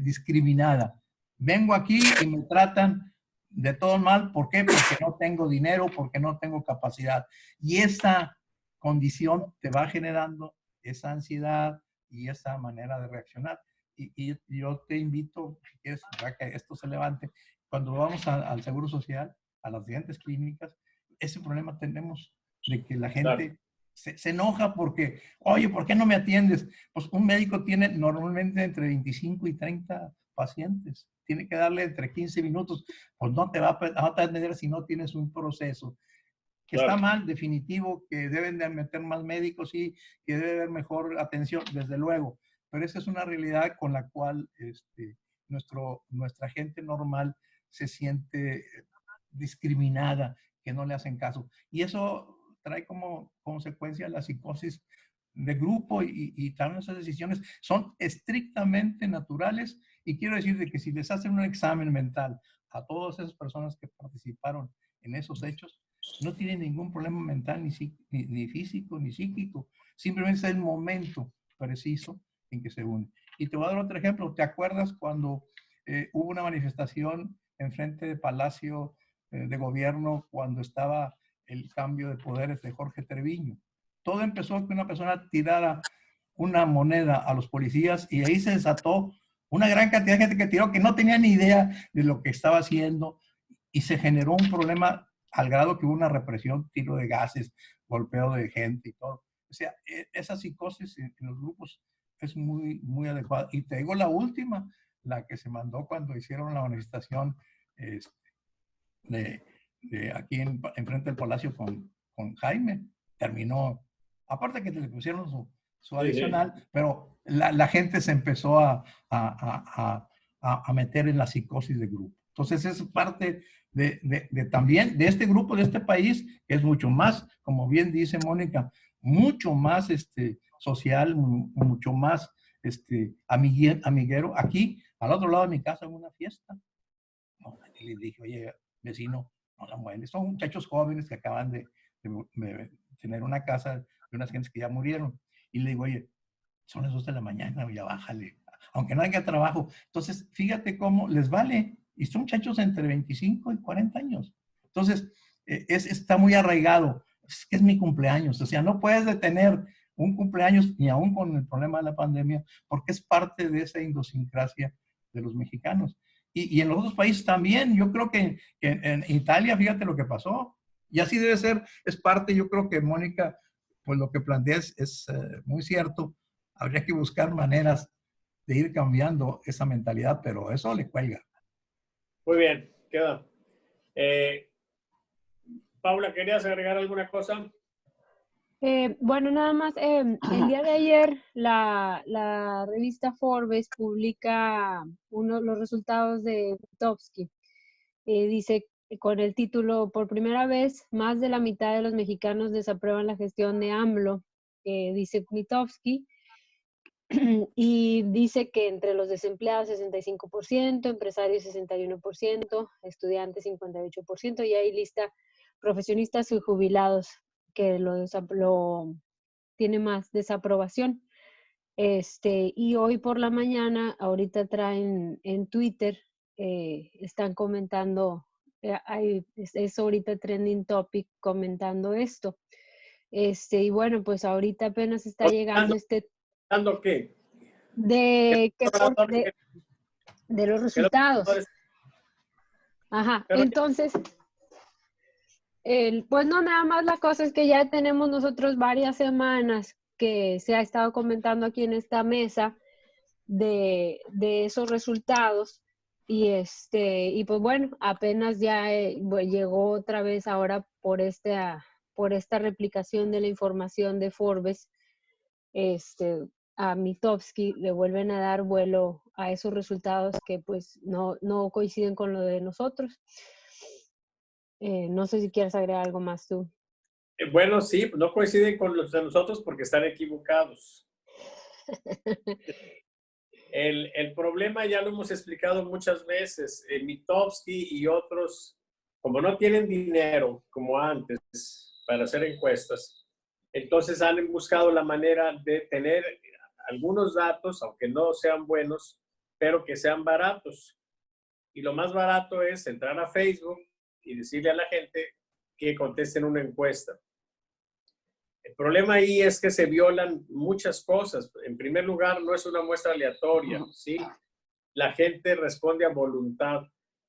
discriminada. Vengo aquí y me tratan de todo mal. ¿Por qué? Porque no tengo dinero, porque no tengo capacidad. Y esa condición te va generando esa ansiedad y esa manera de reaccionar. Y yo te invito, si quieres, para que esto se levante, cuando vamos al Seguro Social, a las diferentes clínicas, ese problema tenemos de que la gente claro. se enoja porque, oye, ¿por qué no me atiendes? Pues un médico tiene normalmente entre 25 y 30 pacientes. Tiene que darle entre 15 minutos. Pues no te va a atender si no tienes un proceso. Que claro. Está mal, definitivo, que deben de meter más médicos y que debe haber mejor atención, desde luego. Pero esa es una realidad con la cual nuestra gente normal se siente discriminada, que no le hacen caso. Y eso trae como consecuencia la psicosis de grupo y también esas decisiones son estrictamente naturales. Y quiero decirte que si les hacen un examen mental a todas esas personas que participaron en esos hechos, no tienen ningún problema mental, ni físico, ni psíquico. Simplemente es el momento preciso en que se unen. Y te voy a dar otro ejemplo. ¿Te acuerdas cuando hubo una manifestación enfrente del Palacio de Gobierno cuando estaba el cambio de poderes de Jorge Treviño? Todo empezó con que una persona tirara una moneda a los policías y ahí se desató una gran cantidad de gente que tiró que no tenía ni idea de lo que estaba haciendo y se generó un problema al grado que hubo una represión, tiro de gases, golpeo de gente y todo. O sea, esa psicosis en los grupos es muy, muy adecuada. Y te digo la última, la que se mandó cuando hicieron la manifestación de aquí enfrente del Palacio con Jaime. Terminó, aparte que le pusieron su adicional, pero la gente se empezó a meter en la psicosis de grupo. Entonces es parte también de este grupo, de este país, que es mucho más, como bien dice Mónica, mucho más social, mucho más amiguero. Aquí, al otro lado de mi casa, en una fiesta. No, y le dije, oye, vecino, no la mueven. Son muchachos jóvenes que acaban de tener una casa de unas gentes que ya murieron. Y le digo, oye, son las 2 de la mañana, ya bájale, aunque no haya trabajo. Entonces, fíjate cómo les vale. Y son muchachos entre 25 y 40 años. Entonces, está muy arraigado. Es mi cumpleaños. O sea, no puedes detener un cumpleaños ni aún con el problema de la pandemia, porque es parte de esa idiosincrasia de los mexicanos. Y en los otros países también. Yo creo que en Italia, fíjate lo que pasó. Y así debe ser. Es parte, yo creo que Mónica, pues lo que planteas es muy cierto. Habría que buscar maneras de ir cambiando esa mentalidad, pero eso le cuelga. Muy bien, queda. Paula, ¿querías agregar alguna cosa? Bueno, nada más, el día de ayer la revista Forbes publica los resultados de Mitofsky. Dice con el título, por primera vez, más de la mitad de los mexicanos desaprueban la gestión de AMLO, dice Mitofsky, y dice que entre los desempleados 65%, empresarios 61%, estudiantes 58%, y ahí lista profesionistas y jubilados que lo tiene más desaprobación. Y hoy por la mañana, ahorita traen en Twitter, están comentando, es ahorita trending topic comentando esto. Y bueno, pues ahorita apenas está llegando ¿Dando qué? De los resultados. Ajá, entonces, pues no, nada más la cosa es que ya tenemos nosotros varias semanas que se ha estado comentando aquí en esta mesa de esos resultados y pues bueno, apenas ya llegó otra vez ahora por esta replicación de la información de Forbes, a Mitofsky le vuelven a dar vuelo a esos resultados que pues no coinciden con lo de nosotros. No sé si quieres agregar algo más tú. Bueno, sí, no coinciden con los de nosotros porque están equivocados. El problema ya lo hemos explicado muchas veces. Mitofsky y otros, como no tienen dinero como antes para hacer encuestas, entonces han buscado la manera de tener algunos datos, aunque no sean buenos, pero que sean baratos. Y lo más barato es entrar a Facebook y decirle a la gente que contesten una encuesta. El problema ahí es que se violan muchas cosas. En primer lugar, no es una muestra aleatoria, ¿sí? La gente responde a voluntad.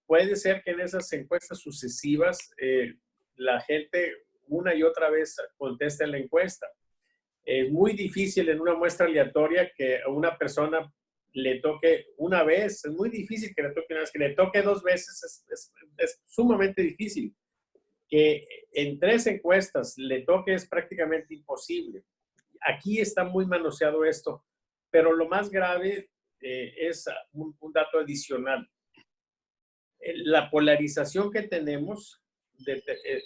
Puede ser que en esas encuestas sucesivas la gente una y otra vez conteste la encuesta. Es muy difícil en una muestra aleatoria que a una persona le toque una vez. Es muy difícil que le toque una vez. Que le toque 2 veces es sumamente difícil. Que en 3 encuestas le toque es prácticamente imposible. Aquí está muy manoseado esto, pero lo más grave es un dato adicional. La polarización que tenemos,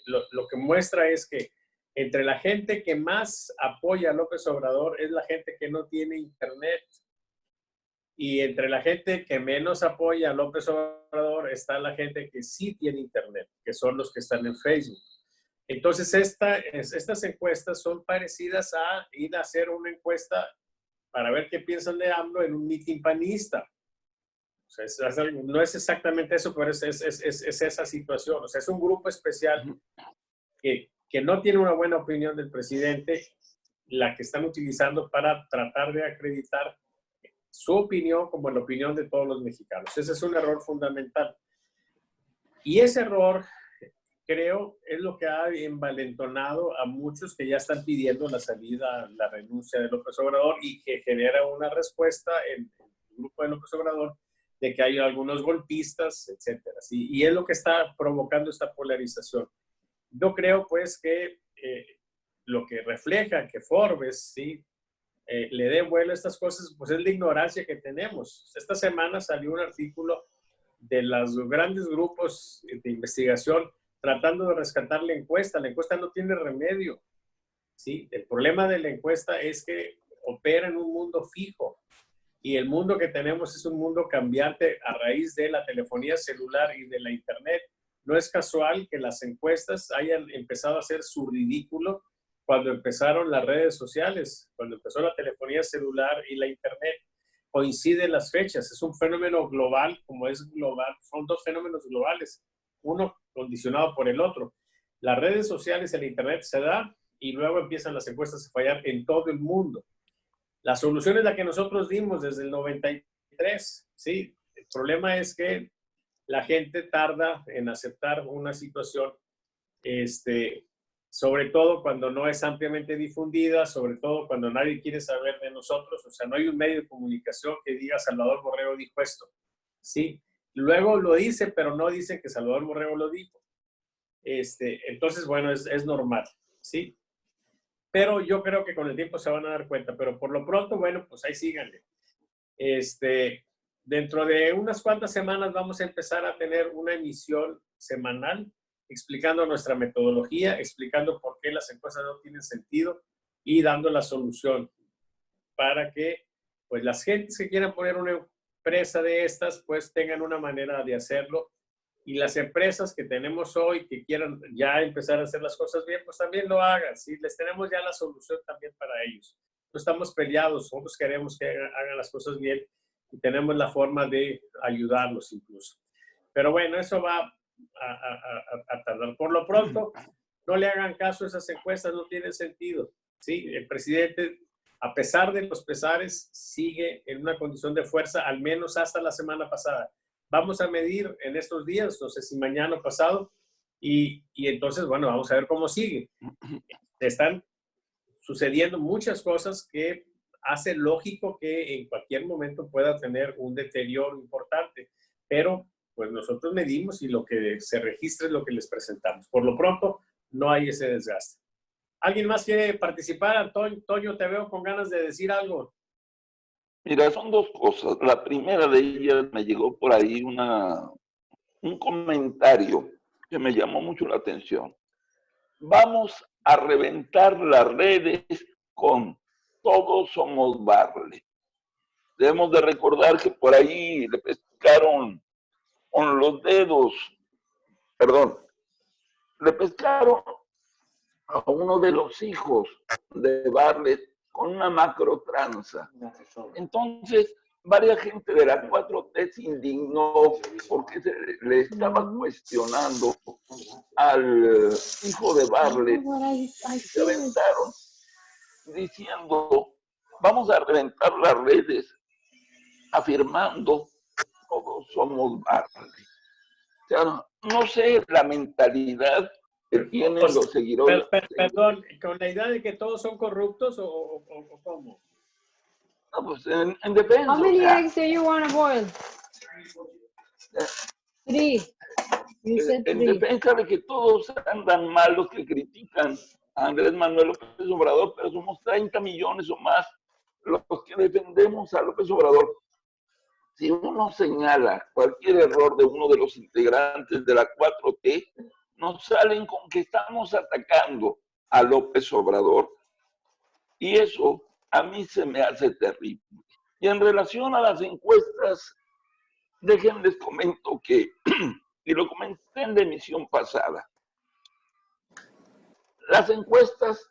lo que muestra es que entre la gente que más apoya a López Obrador es la gente que no tiene internet. Y entre la gente que menos apoya a López Obrador está la gente que sí tiene internet, que son los que están en Facebook. Entonces, estas encuestas son parecidas a ir a hacer una encuesta para ver qué piensan de AMLO en un mitin panista. O sea, no es exactamente eso, pero es esa situación. O sea, es un grupo especial que no tiene una buena opinión del presidente, la que están utilizando para tratar de acreditar su opinión como la opinión de todos los mexicanos. Ese es un error fundamental. Y ese error creo, es lo que ha envalentonado a muchos que ya están pidiendo la salida, la renuncia de López Obrador, y que genera una respuesta en el grupo de López Obrador de que hay algunos golpistas, etcétera. ¿Sí? Y es lo que está provocando esta polarización. Yo creo, pues, que lo que refleja que Forbes, ¿sí?, le dé vuelo a estas cosas, pues es la ignorancia que tenemos. Esta semana salió un artículo de los grandes grupos de investigación tratando de rescatar la encuesta. La encuesta no tiene remedio, ¿sí? El problema de la encuesta es que opera en un mundo fijo, y el mundo que tenemos es un mundo cambiante a raíz de la telefonía celular y de la internet. No es casual que las encuestas hayan empezado a hacer su ridículo cuando empezaron las redes sociales, cuando empezó la telefonía celular y la internet. Coinciden las fechas, es un fenómeno global, como es global, son dos fenómenos globales, uno condicionado por el otro. Las redes sociales y el internet se da y luego empiezan las encuestas a fallar en todo el mundo. La solución es la que nosotros dimos desde el 93, ¿sí? El problema es que la gente tarda en aceptar una situación, sobre todo cuando no es ampliamente difundida, sobre todo cuando nadie quiere saber de nosotros. O sea, no hay un medio de comunicación que diga Salvador Borrego dijo esto, ¿sí? Luego lo dice, pero no dice que Salvador Borrego lo dijo. Entonces, bueno, es normal, ¿sí? Pero yo creo que con el tiempo se van a dar cuenta. Pero por lo pronto, bueno, pues ahí síganle. Dentro de unas cuantas semanas vamos a empezar a tener una emisión semanal explicando nuestra metodología, explicando por qué las encuestas no tienen sentido y dando la solución para que pues las gentes que quieran poner una empresa de estas pues tengan una manera de hacerlo, y las empresas que tenemos hoy que quieran ya empezar a hacer las cosas bien pues también lo hagan, ¿sí? Les tenemos ya la solución también para ellos. No estamos peleados, nosotros queremos que hagan las cosas bien y tenemos la forma de ayudarlos incluso. Pero bueno, eso va a tardar. Por lo pronto, no le hagan caso a esas encuestas, no tienen sentido, ¿sí? El presidente, a pesar de los pesares, sigue en una condición de fuerza, al menos hasta la semana pasada. Vamos a medir en estos días, no sé si mañana o pasado, y entonces, bueno, vamos a ver cómo sigue. Están sucediendo muchas cosas que hace lógico que en cualquier momento pueda tener un deterioro importante, pero pues nosotros medimos y lo que se registra es lo que les presentamos. Por lo pronto, no hay ese desgaste. ¿Alguien más quiere participar? Toño, te veo con ganas de decir algo. Mira, son dos cosas. La primera de ellas, me llegó por ahí un comentario que me llamó mucho la atención. Vamos a reventar las redes con Todos Somos Barlet. Debemos de recordar que por ahí le pescaron con los dedos, le pescaron a uno de los hijos de Barlet con una macro tranza. Entonces, varias gente de la 4T se indignó porque se le estaba cuestionando al hijo de Barlet. Se aventaron diciendo, vamos a reventar las redes, afirmando, todos somos Barlet. O sea, no sé la mentalidad que tienen los seguidores. Perdón, ¿con la idea de que todos son corruptos o cómo? No, pues en defensa. How many eggs do you want to boil? 3. You said 3. En defensa de que todos andan mal los que critican a Andrés Manuel López Obrador, pero somos 30 millones o más los que defendemos a López Obrador. Si uno señala cualquier error de uno de los integrantes de la 4T, nos salen con que estamos atacando a López Obrador. Y eso a mí se me hace terrible. Y en relación a las encuestas, déjenles comento que, y lo comenté en la emisión pasada, las encuestas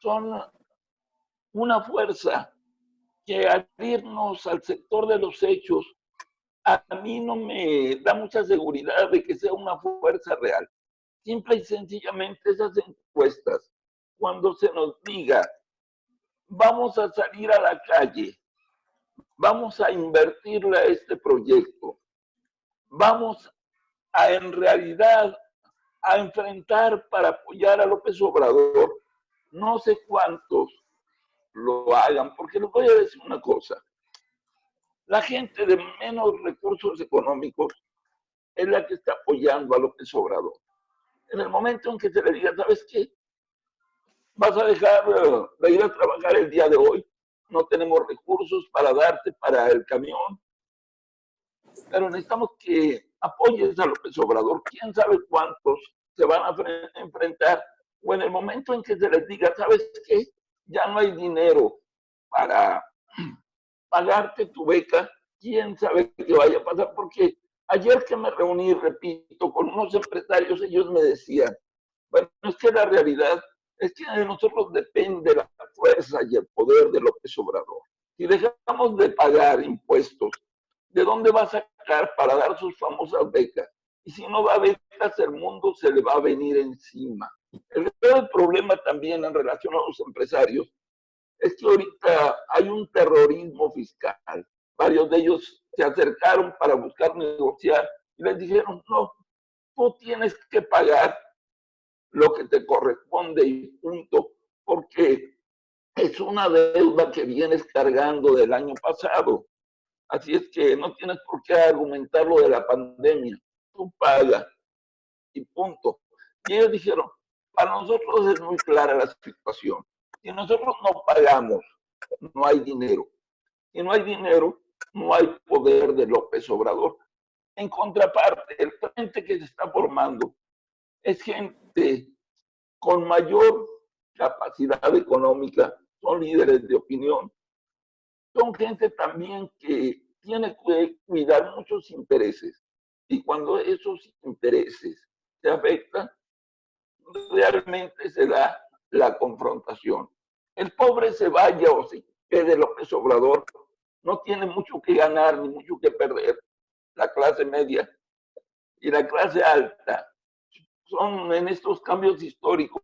son una fuerza que al irnos al sector de los hechos, a mí no me da mucha seguridad de que sea una fuerza real. Simple y sencillamente esas encuestas, cuando se nos diga, vamos a salir a la calle, vamos a invertirle a este proyecto, vamos a en realidad a enfrentar para apoyar a López Obrador. No sé cuántos lo hagan, porque les voy a decir una cosa. La gente de menos recursos económicos es la que está apoyando a López Obrador. En el momento en que se le diga, ¿sabes qué? Vas a dejar de ir a trabajar el día de hoy, no tenemos recursos para darte para el camión, pero necesitamos que apoyes a López Obrador. ¿Quién sabe cuántos se van a enfrentar? O en el momento en que se les diga, ¿sabes qué? Ya no hay dinero para pagarte tu beca, quién sabe qué vaya a pasar, porque ayer que me reuní, repito, con unos empresarios, ellos me decían, bueno, es que la realidad es que de nosotros depende la fuerza y el poder de López Obrador. Si dejamos de pagar impuestos, ¿de dónde va a sacar para dar sus famosas becas? Y si no da becas, el mundo se le va a venir encima. El problema también en relación a los empresarios es que ahorita hay un terrorismo fiscal. Varios de ellos se acercaron para buscar negociar y les dijeron, no, tú tienes que pagar lo que te corresponde y punto, porque es una deuda que vienes cargando del año pasado. Así es que no tienes por qué argumentar lo de la pandemia. Tú pagas y punto. Y ellos dijeron, para nosotros es muy clara la situación. Si nosotros no pagamos, no hay dinero. Si no hay dinero, no hay poder de López Obrador. En contraparte, el frente que se está formando es gente con mayor capacidad económica, son líderes de opinión, son gente también que tiene que cuidar muchos intereses. Y cuando esos intereses se afectan, realmente se da la confrontación. El pobre se vaya o se quede López Obrador, no tiene mucho que ganar ni mucho que perder. La clase media y la clase alta son en estos cambios históricos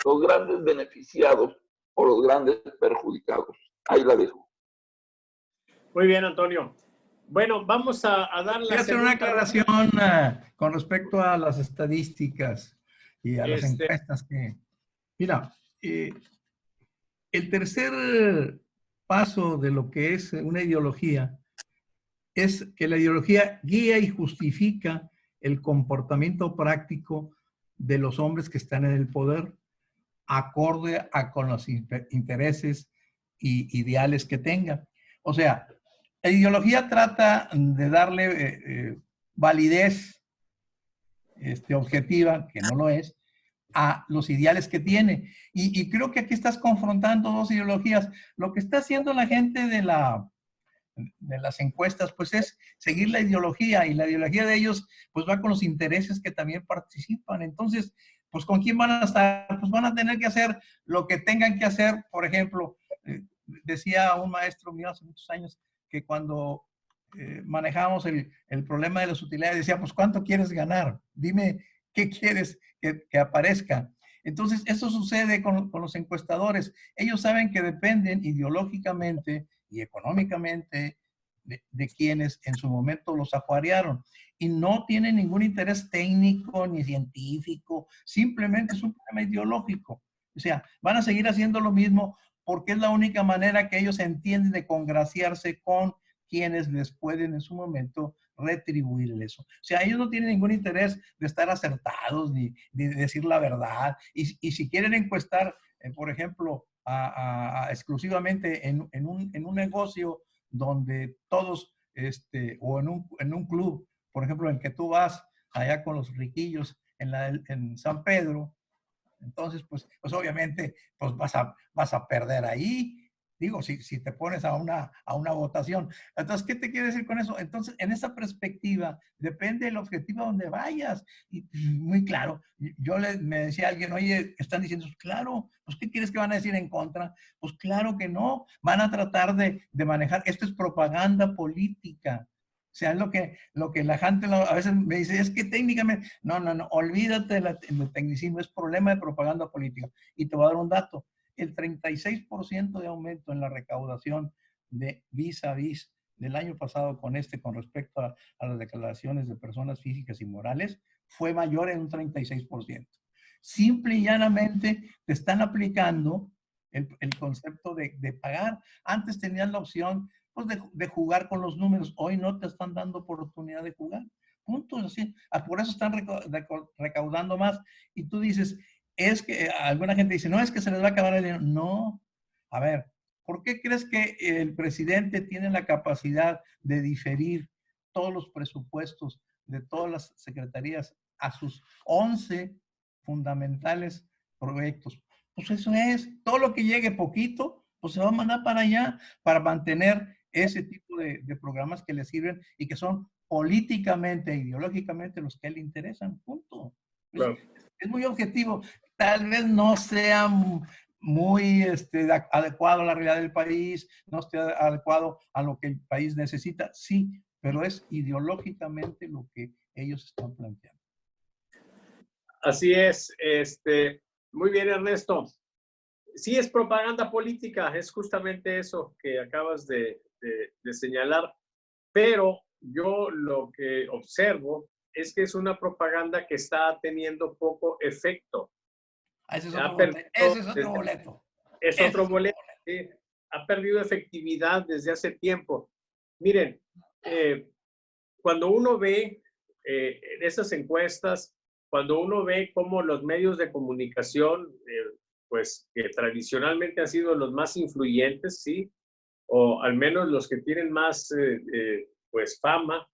los grandes beneficiados o los grandes perjudicados. Ahí la dejo. Muy bien, Antonio. Bueno, vamos a dar la Quiero hacer una aclaración con respecto a las estadísticas y a las encuestas que... Mira, el tercer paso de lo que es una ideología es que la ideología guía y justifica el comportamiento práctico de los hombres que están en el poder, acorde a con los intereses y ideales que tengan. O sea, la ideología trata de darle validez objetiva, que no lo es, a los ideales que tiene. Y creo que aquí estás confrontando dos ideologías. Lo que está haciendo la gente de las encuestas, pues es seguir la ideología, y la ideología de ellos, pues va con los intereses que también participan. Entonces, pues ¿con quién van a estar? Pues van a tener que hacer lo que tengan que hacer. Por ejemplo, decía un maestro mío hace muchos años que cuando manejamos el problema de las utilidades, decía, pues ¿cuánto quieres ganar? Dime qué quieres que aparezca. Entonces, eso sucede con los encuestadores. Ellos saben que dependen ideológicamente y económicamente de quienes en su momento los ajuarearon. Y no tienen ningún interés técnico ni científico, simplemente es un problema ideológico. O sea, van a seguir haciendo lo mismo porque es la única manera que ellos entienden de congraciarse con quienes les pueden en su momento retribuir eso. O sea, ellos no tienen ningún interés de estar acertados ni de decir la verdad. Y si quieren encuestar, por ejemplo, exclusivamente en un negocio donde todos, o en un club, por ejemplo, en que tú vas allá con los riquillos en San Pedro, entonces, pues obviamente, pues vas a perder ahí. Digo, si te pones a una votación. Entonces, ¿qué te quiere decir con eso? Entonces, en esa perspectiva, depende del objetivo a donde vayas. Y muy claro, me decía alguien, oye, están diciendo, claro, pues ¿qué quieres que van a decir en contra? Pues claro que no, van a tratar de manejar, esto es propaganda política. O sea, es lo que la gente a veces me dice, es que técnicamente, no, olvídate del tecnicismo, es problema de propaganda política. Y te voy a dar un dato, el 36% de aumento en la recaudación de vis a vis del año pasado con con respecto a las declaraciones de personas físicas y morales fue mayor en un 36%. Simple y llanamente te están aplicando el concepto de pagar. Antes tenías la opción pues, de jugar con los números. Hoy no te están dando oportunidad de jugar. Punto. Así. Por eso están recaudando más. Y tú dices, es que alguna gente dice, no, es que se les va a acabar el dinero. No. A ver, ¿por qué crees que el presidente tiene la capacidad de diferir todos los presupuestos de todas las secretarías a sus 11 fundamentales proyectos? Pues eso es, todo lo que llegue poquito, pues se va a mandar para allá para mantener ese tipo de programas que le sirven y que son políticamente e ideológicamente los que a él le interesan, punto. Claro. Es muy objetivo. Tal vez no sea muy adecuado a la realidad del país, no esté adecuado a lo que el país necesita, sí, pero es ideológicamente lo que ellos están planteando. Así es. Muy bien, Ernesto. Sí, es propaganda política, es justamente eso que acabas de señalar, pero yo lo que observo es que es una propaganda que está teniendo poco efecto. Ese es otro boleto. Ese es otro boleto. Es otro boleto, sí. Ha perdido efectividad desde hace tiempo. Miren, cuando uno ve esas encuestas, cuando uno ve cómo los medios de comunicación, pues que tradicionalmente han sido los más influyentes, ¿sí? O al menos los que tienen más, pues, fama,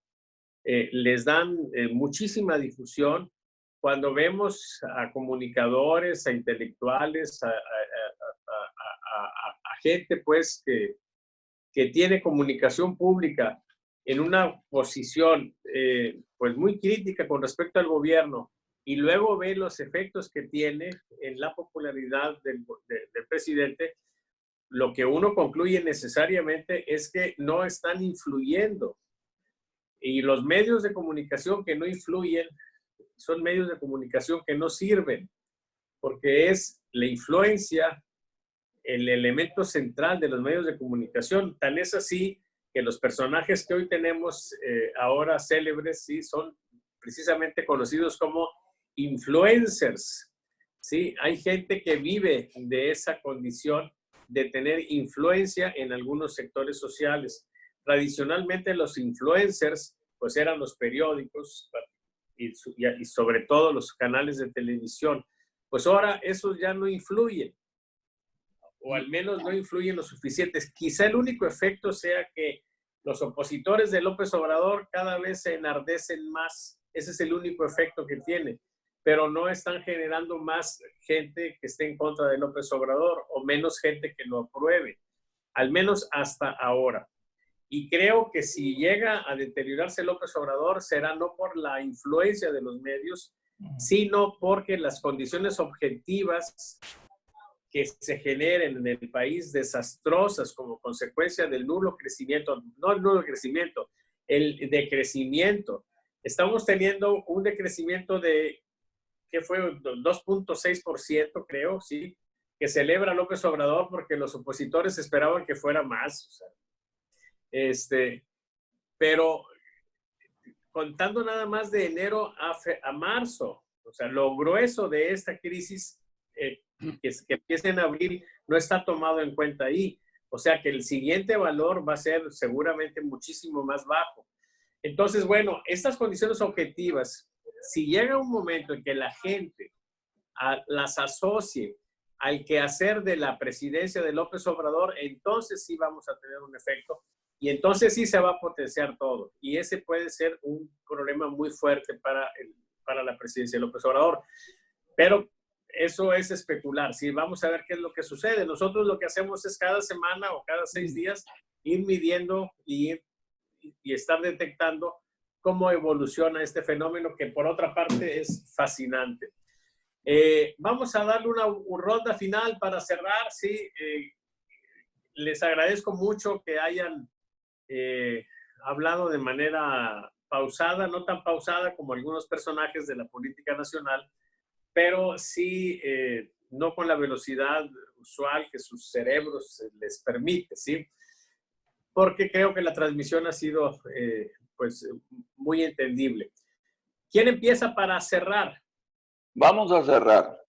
les dan muchísima difusión. Cuando vemos a comunicadores, a intelectuales, a gente, pues, que tiene comunicación pública en una posición, pues, muy crítica con respecto al gobierno, y luego ve los efectos que tiene en la popularidad del presidente, lo que uno concluye necesariamente es que no están influyendo. Y los medios de comunicación que no influyen son medios de comunicación que no sirven, porque es la influencia el elemento central de los medios de comunicación. Tan es así que los personajes que hoy tenemos ahora célebres, ¿sí? Son precisamente conocidos como influencers, ¿sí? Hay gente que vive de esa condición de tener influencia en algunos sectores sociales. Tradicionalmente los influencers pues eran los periódicos y sobre todo los canales de televisión. Pues ahora esos ya no influyen, o al menos no influyen lo suficientes. Quizá el único efecto sea que los opositores de López Obrador cada vez se enardecen más. Ese es el único efecto que tiene, pero no están generando más gente que esté en contra de López Obrador o menos gente que lo apruebe, al menos hasta ahora. Y creo que si llega a deteriorarse López Obrador será no por la influencia de los medios, sino porque las condiciones objetivas que se generen en el país desastrosas como consecuencia del nulo crecimiento, no el nulo crecimiento, el decrecimiento. Estamos teniendo un decrecimiento de, ¿qué fue? 2.6%, creo, ¿sí? Que celebra López Obrador porque los opositores esperaban que fuera más. O sea, pero contando nada más de enero a marzo, o sea, lo grueso de esta crisis que empieza en abril no está tomado en cuenta ahí. O sea que el siguiente valor va a ser seguramente muchísimo más bajo. Entonces, bueno, estas condiciones objetivas, si llega un momento en que la gente las asocie al quehacer de la presidencia de López Obrador, entonces sí vamos a tener un efecto y entonces sí se va a potenciar todo. Y ese puede ser un problema muy fuerte para la presidencia de López Obrador. Pero eso es especular, ¿sí? Vamos a ver qué es lo que sucede. Nosotros lo que hacemos es cada semana o cada 6 días ir midiendo y estar detectando cómo evoluciona este fenómeno que por otra parte es fascinante. Vamos a darle una ronda final para cerrar, ¿sí? Les agradezco mucho que hayan hablado de manera pausada, no tan pausada como algunos personajes de la política nacional, pero sí no con la velocidad usual que sus cerebros les permite, ¿sí? porque creo que la transmisión ha sido pues muy entendible. ¿Quién empieza para cerrar? Vamos a cerrar.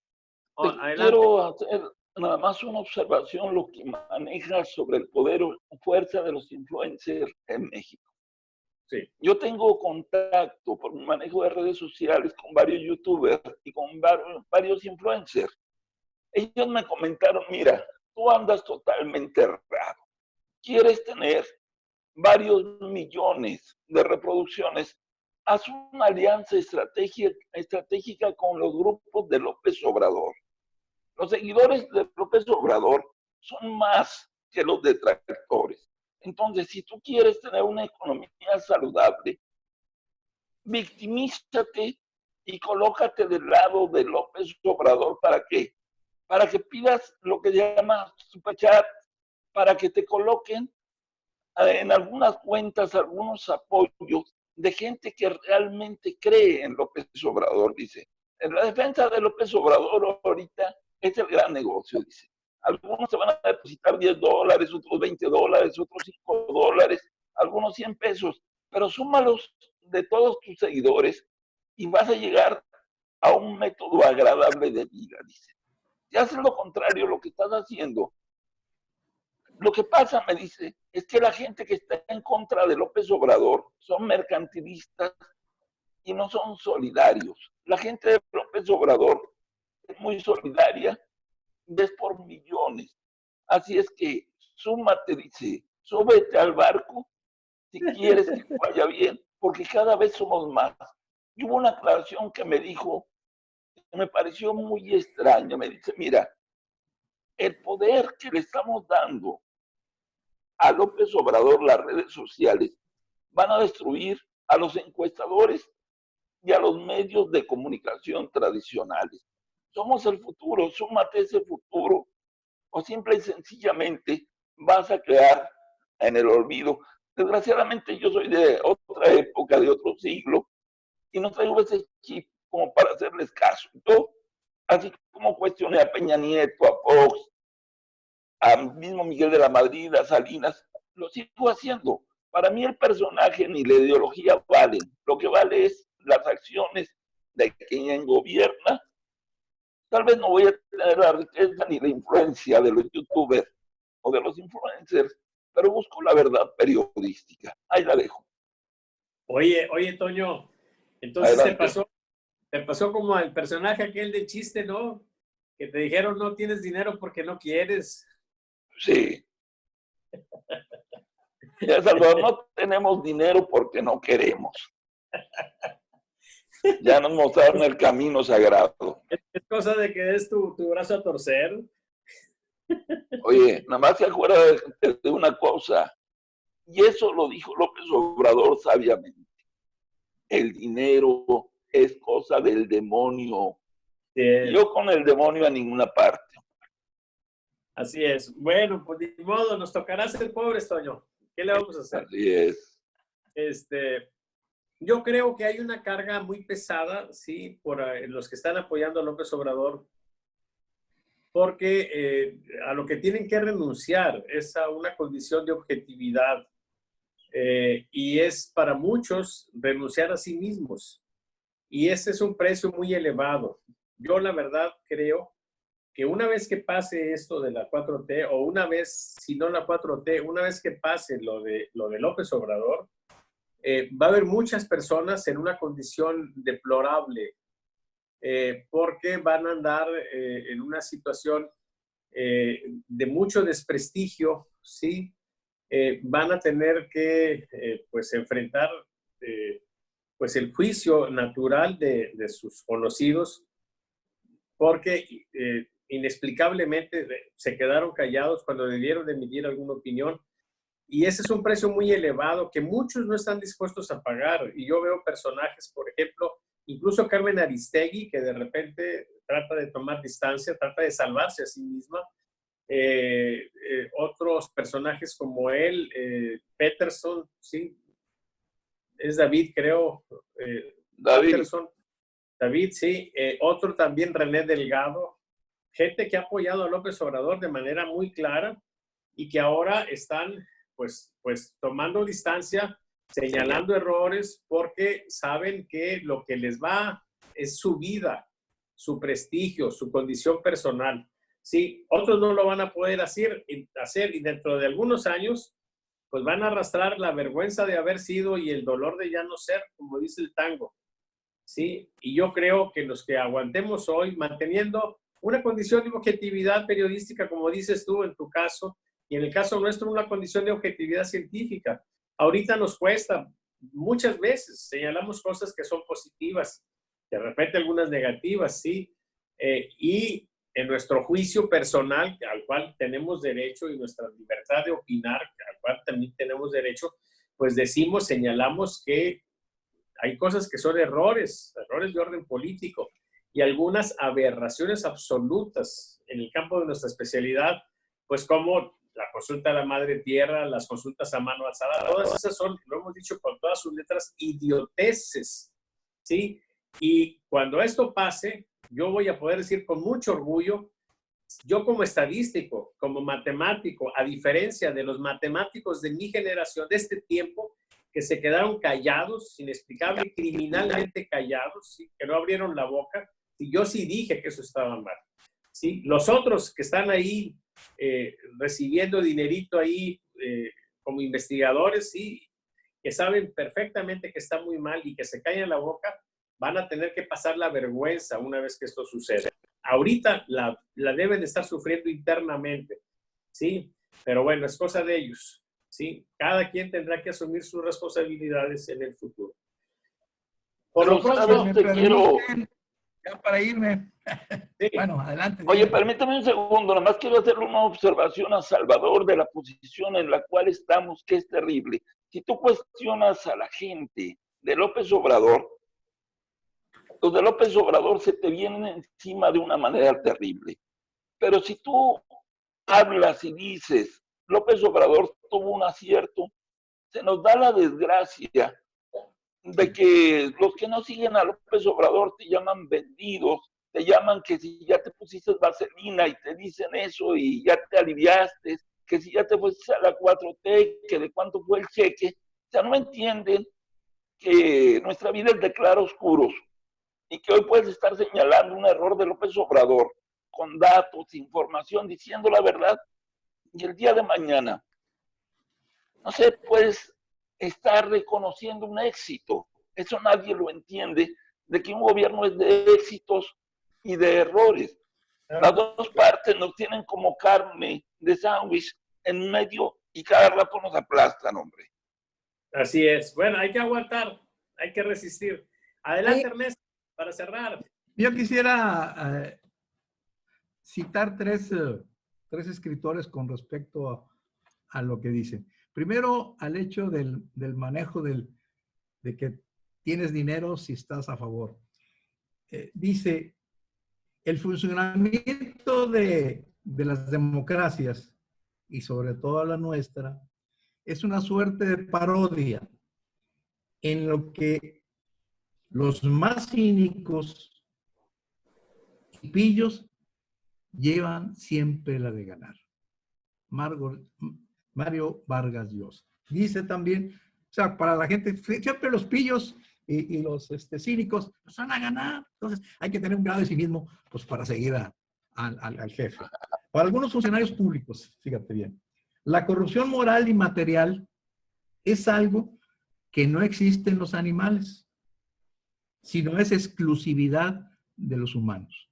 Adelante. Quiero hacer nada más una observación, lo que maneja sobre el poder o fuerza de los influencers en México. Sí. Yo tengo contacto por mi manejo de redes sociales con varios youtubers y con varios influencers. Ellos me comentaron, mira, tú andas totalmente raro. Quieres tener varios millones de reproducciones. Haz una alianza estratégica con los grupos de López Obrador. Los seguidores de López Obrador son más que los detractores. Entonces, si tú quieres tener una economía saludable, victimízate y colócate del lado de López Obrador. ¿Para qué? Para que pidas lo que se llama superchat, para que te coloquen en algunas cuentas algunos apoyos de gente que realmente cree en López Obrador, dice. En la defensa de López Obrador ahorita es el gran negocio, dice. Algunos se van a depositar $10, otros $20, otros $5, algunos 100 pesos, pero súmalos de todos tus seguidores y vas a llegar a un método agradable de vida, dice. Si haces lo contrario, lo que estás haciendo, lo que pasa, me dice, es que la gente que está en contra de López Obrador son mercantilistas y no son solidarios. La gente de López Obrador es muy solidaria, es por millones. Así es que súmate, dice, súbete al barco si quieres que vaya bien, porque cada vez somos más. Y hubo una aclaración que me dijo, que me pareció muy extraña. Me dice, mira, el poder que le estamos dando a López Obrador, las redes sociales, van a destruir a los encuestadores y a los medios de comunicación tradicionales. Somos el futuro, súmate ese futuro, o simple y sencillamente vas a quedar en el olvido. Desgraciadamente yo soy de otra época, de otro siglo, y no traigo ese chip como para hacerles caso. Yo, así como cuestioné a Peña Nieto, a Fox, a mismo Miguel de la Madrid, a Salinas, lo sigo haciendo. Para mí el personaje ni la ideología valen. Lo que vale es las acciones de quien gobierna. Tal vez no voy a tener la riqueza ni la influencia de los youtubers o de los influencers, pero busco la verdad periodística. Ahí la dejo. Oye, Toño, entonces te pasó como al personaje aquel de chiste, ¿no? Que te dijeron no tienes dinero porque no quieres. Sí. Ya, Salvador, no tenemos dinero porque no queremos. Ya nos mostraron el camino sagrado. Es cosa de que des tu brazo a torcer. Oye, nada más se acuerda de una cosa, y eso lo dijo López Obrador sabiamente. El dinero es cosa del demonio. Sí. Yo con el demonio a ninguna parte. Así es. Bueno, pues de modo, nos tocará ser pobres, Toño. ¿Qué le vamos a hacer? Así es. Yo creo que hay una carga muy pesada, sí, por los que están apoyando a López Obrador, porque a lo que tienen que renunciar es a una condición de objetividad y es para muchos renunciar a sí mismos. Y ese es un precio muy elevado. Yo la verdad creo que una vez que pase esto de la 4T, o una vez, si no la 4T, una vez que pase lo de López Obrador, va a haber muchas personas en una condición deplorable porque van a andar en una situación de mucho desprestigio, ¿sí? Van a tener que pues enfrentar pues el juicio natural de sus conocidos porque inexplicablemente se quedaron callados cuando debieron emitir alguna opinión. Y ese es un precio muy elevado que muchos no están dispuestos a pagar. Y yo veo personajes, por ejemplo, incluso Carmen Aristegui, que de repente trata de tomar distancia, trata de salvarse a sí misma. Otros personajes como él, Peterson, sí, es David, creo. David. Peterson, David, sí. Otro también, René Delgado. Gente que ha apoyado a López Obrador de manera muy clara y que ahora están pues tomando distancia, señalando errores, porque saben que lo que les va es su vida, su prestigio, su condición personal. Sí, otros no lo van a poder hacer y dentro de algunos años, pues van a arrastrar la vergüenza de haber sido y el dolor de ya no ser, como dice el tango. Sí, y yo creo que los que aguantemos hoy, manteniendo una condición de objetividad periodística, como dices tú en tu caso, y en el caso nuestro, una condición de objetividad científica. Ahorita nos cuesta, muchas veces señalamos cosas que son positivas, de repente algunas negativas, sí, y en nuestro juicio personal, al cual tenemos derecho, y nuestra libertad de opinar, al cual también tenemos derecho, pues decimos, señalamos que hay cosas que son errores de orden político y algunas aberraciones absolutas en el campo de nuestra especialidad, pues como la consulta a la madre tierra, las consultas a mano alzada, todas esas son, lo hemos dicho con todas sus letras, idioteces, ¿sí? Y cuando esto pase, yo voy a poder decir con mucho orgullo, yo como estadístico, como matemático, a diferencia de los matemáticos de mi generación, de este tiempo, que se quedaron callados, inexplicable, criminalmente callados, ¿sí? Que no abrieron la boca, y yo sí dije que eso estaba mal. ¿Sí? Los otros que están ahí recibiendo dinerito ahí como investigadores, ¿sí? Que saben perfectamente que está muy mal y que se callan la boca, van a tener que pasar la vergüenza una vez que esto suceda. Ahorita la deben estar sufriendo internamente, ¿sí? Pero bueno, es cosa de ellos. ¿Sí? Cada quien tendrá que asumir sus responsabilidades en el futuro. Por lo pronto, te quiero... Ya para irme. Sí. Bueno, adelante. Oye, permítame un segundo, nada más quiero hacerle una observación a Salvador de la posición en la cual estamos, que es terrible. Si tú cuestionas a la gente de López Obrador, los de López Obrador se te vienen encima de una manera terrible. Pero si tú hablas y dices, López Obrador tuvo un acierto, se nos da la desgracia de que los que no siguen a López Obrador te llaman vendidos, te llaman que si ya te pusiste vaselina y te dicen eso y ya te aliviaste, que si ya te fuiste a la 4T, que de cuánto fue el cheque. O sea, no entienden que nuestra vida es de claroscuros y que hoy puedes estar señalando un error de López Obrador con datos, información, diciendo la verdad, y el día de mañana, no sé, puedes estar reconociendo un éxito. Eso nadie lo entiende, de que un gobierno es de éxitos y de errores. Las dos partes nos tienen como carne de sándwich en medio y cada rato nos aplastan, hombre. Así es. Bueno, hay que aguantar, hay que resistir. Adelante, Ernesto, para cerrar. Yo quisiera citar tres escritores con respecto a lo que dicen. Primero, al hecho del manejo de que tienes dinero si estás a favor. Dice, el funcionamiento de las democracias, y sobre todo la nuestra, es una suerte de parodia en lo que los más cínicos y pillos llevan siempre la de ganar. Mario Vargas Llosa. Dice también, o sea, para la gente, siempre los pillos y los cínicos pues van a ganar. Entonces, hay que tener un grado de cinismo pues, para seguir al jefe. Para algunos funcionarios públicos, fíjate bien, la corrupción moral y material es algo que no existe en los animales, sino es exclusividad de los humanos.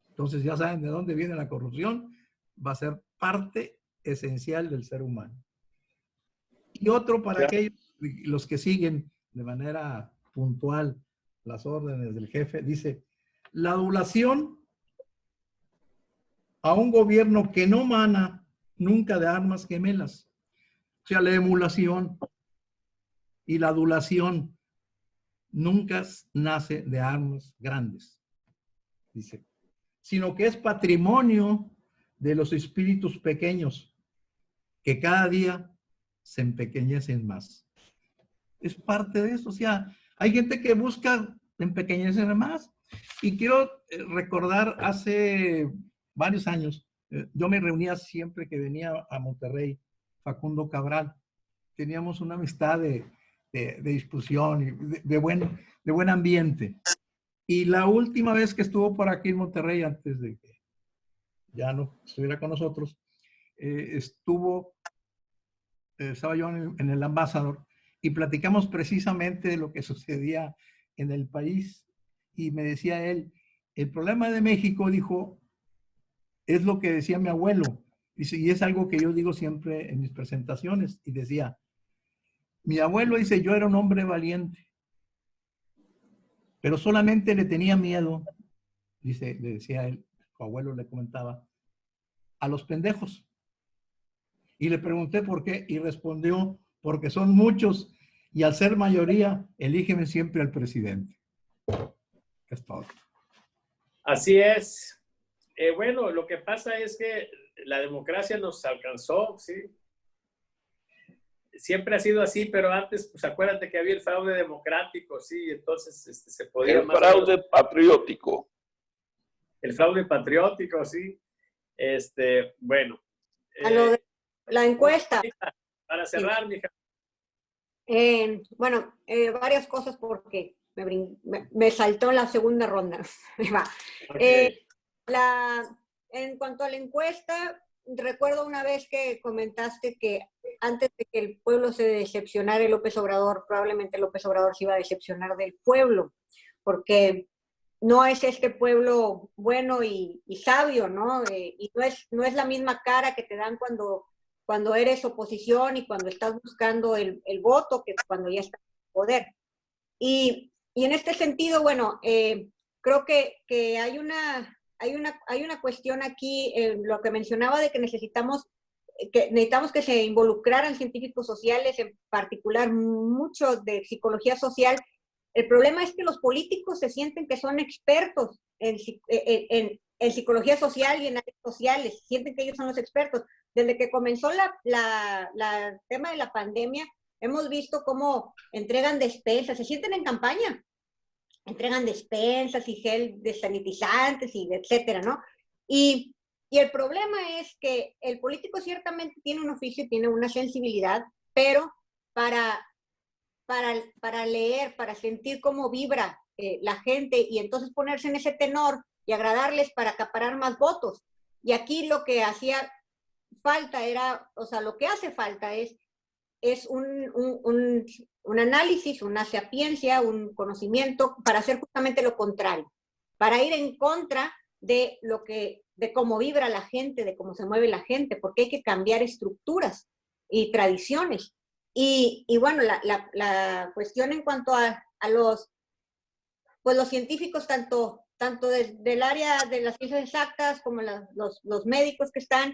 Entonces, ya saben de dónde viene la corrupción, va a ser parte esencial del ser humano. Y otro para aquellos, los que siguen de manera puntual las órdenes del jefe, dice, la adulación a un gobierno que no mana nunca de armas gemelas. O sea, la emulación y la adulación nunca nace de armas grandes, dice, sino que es patrimonio de los espíritus pequeños que cada día se empequeñecen más. Es parte de eso, o sea, hay gente que busca empequeñecer más. Y quiero recordar hace varios años, yo me reunía siempre que venía a Monterrey, Facundo Cabral. Teníamos una amistad de discusión y de buen ambiente. Y la última vez que estuvo por aquí en Monterrey, antes de que ya no estuviera con nosotros, estaba yo en el Ambassador y platicamos precisamente de lo que sucedía en el país. Y me decía él, el problema de México, dijo, es lo que decía mi abuelo. Dice, y es algo que yo digo siempre en mis presentaciones. Y decía, mi abuelo dice, yo era un hombre valiente, pero solamente le tenía miedo, dice, le decía él, su abuelo le comentaba, a los pendejos. Y le pregunté por qué y respondió, porque son muchos y al ser mayoría, eligen siempre al presidente. Es todo. Así es. Bueno, lo que pasa es que la democracia nos alcanzó, ¿sí? Siempre ha sido así, pero antes, pues acuérdate que había el fraude democrático, ¿sí? Entonces se podía... El fraude patriótico. El fraude patriótico, sí. Bueno. A lo de la encuesta. Para cerrar, sí. mija. Bueno, varias cosas porque me saltó la segunda ronda. Okay. En cuanto a la encuesta, recuerdo una vez que comentaste que antes de que el pueblo se decepcionara de López Obrador, probablemente López Obrador se iba a decepcionar del pueblo, porque no es este pueblo bueno y sabio, ¿no? Y no es la misma cara que te dan cuando eres oposición y cuando estás buscando el voto que cuando ya estás en poder. Y en este sentido, bueno, creo que hay una cuestión aquí, lo que mencionaba de que necesitamos que se involucraran científicos sociales, en particular mucho de psicología social. El problema es que los políticos se sienten que son expertos en psicología social y en áreas sociales, sienten que ellos son los expertos. Desde que comenzó el tema de la pandemia, hemos visto cómo entregan despensas, se sienten en campaña, entregan despensas y gel desanitizantes y etcétera, ¿no? Y el problema es que el político ciertamente tiene un oficio, tiene una sensibilidad, pero para leer, para sentir cómo vibra la gente y entonces ponerse en ese tenor y agradarles para acaparar más votos. Y aquí lo que hacía falta era, o sea, lo que hace falta es un análisis, una sapiencia, un conocimiento para hacer justamente lo contrario, para ir en contra de cómo vibra la gente, de cómo se mueve la gente, porque hay que cambiar estructuras y tradiciones. Y bueno, la cuestión en cuanto a los científicos, tanto del área de las ciencias exactas, como los médicos que están,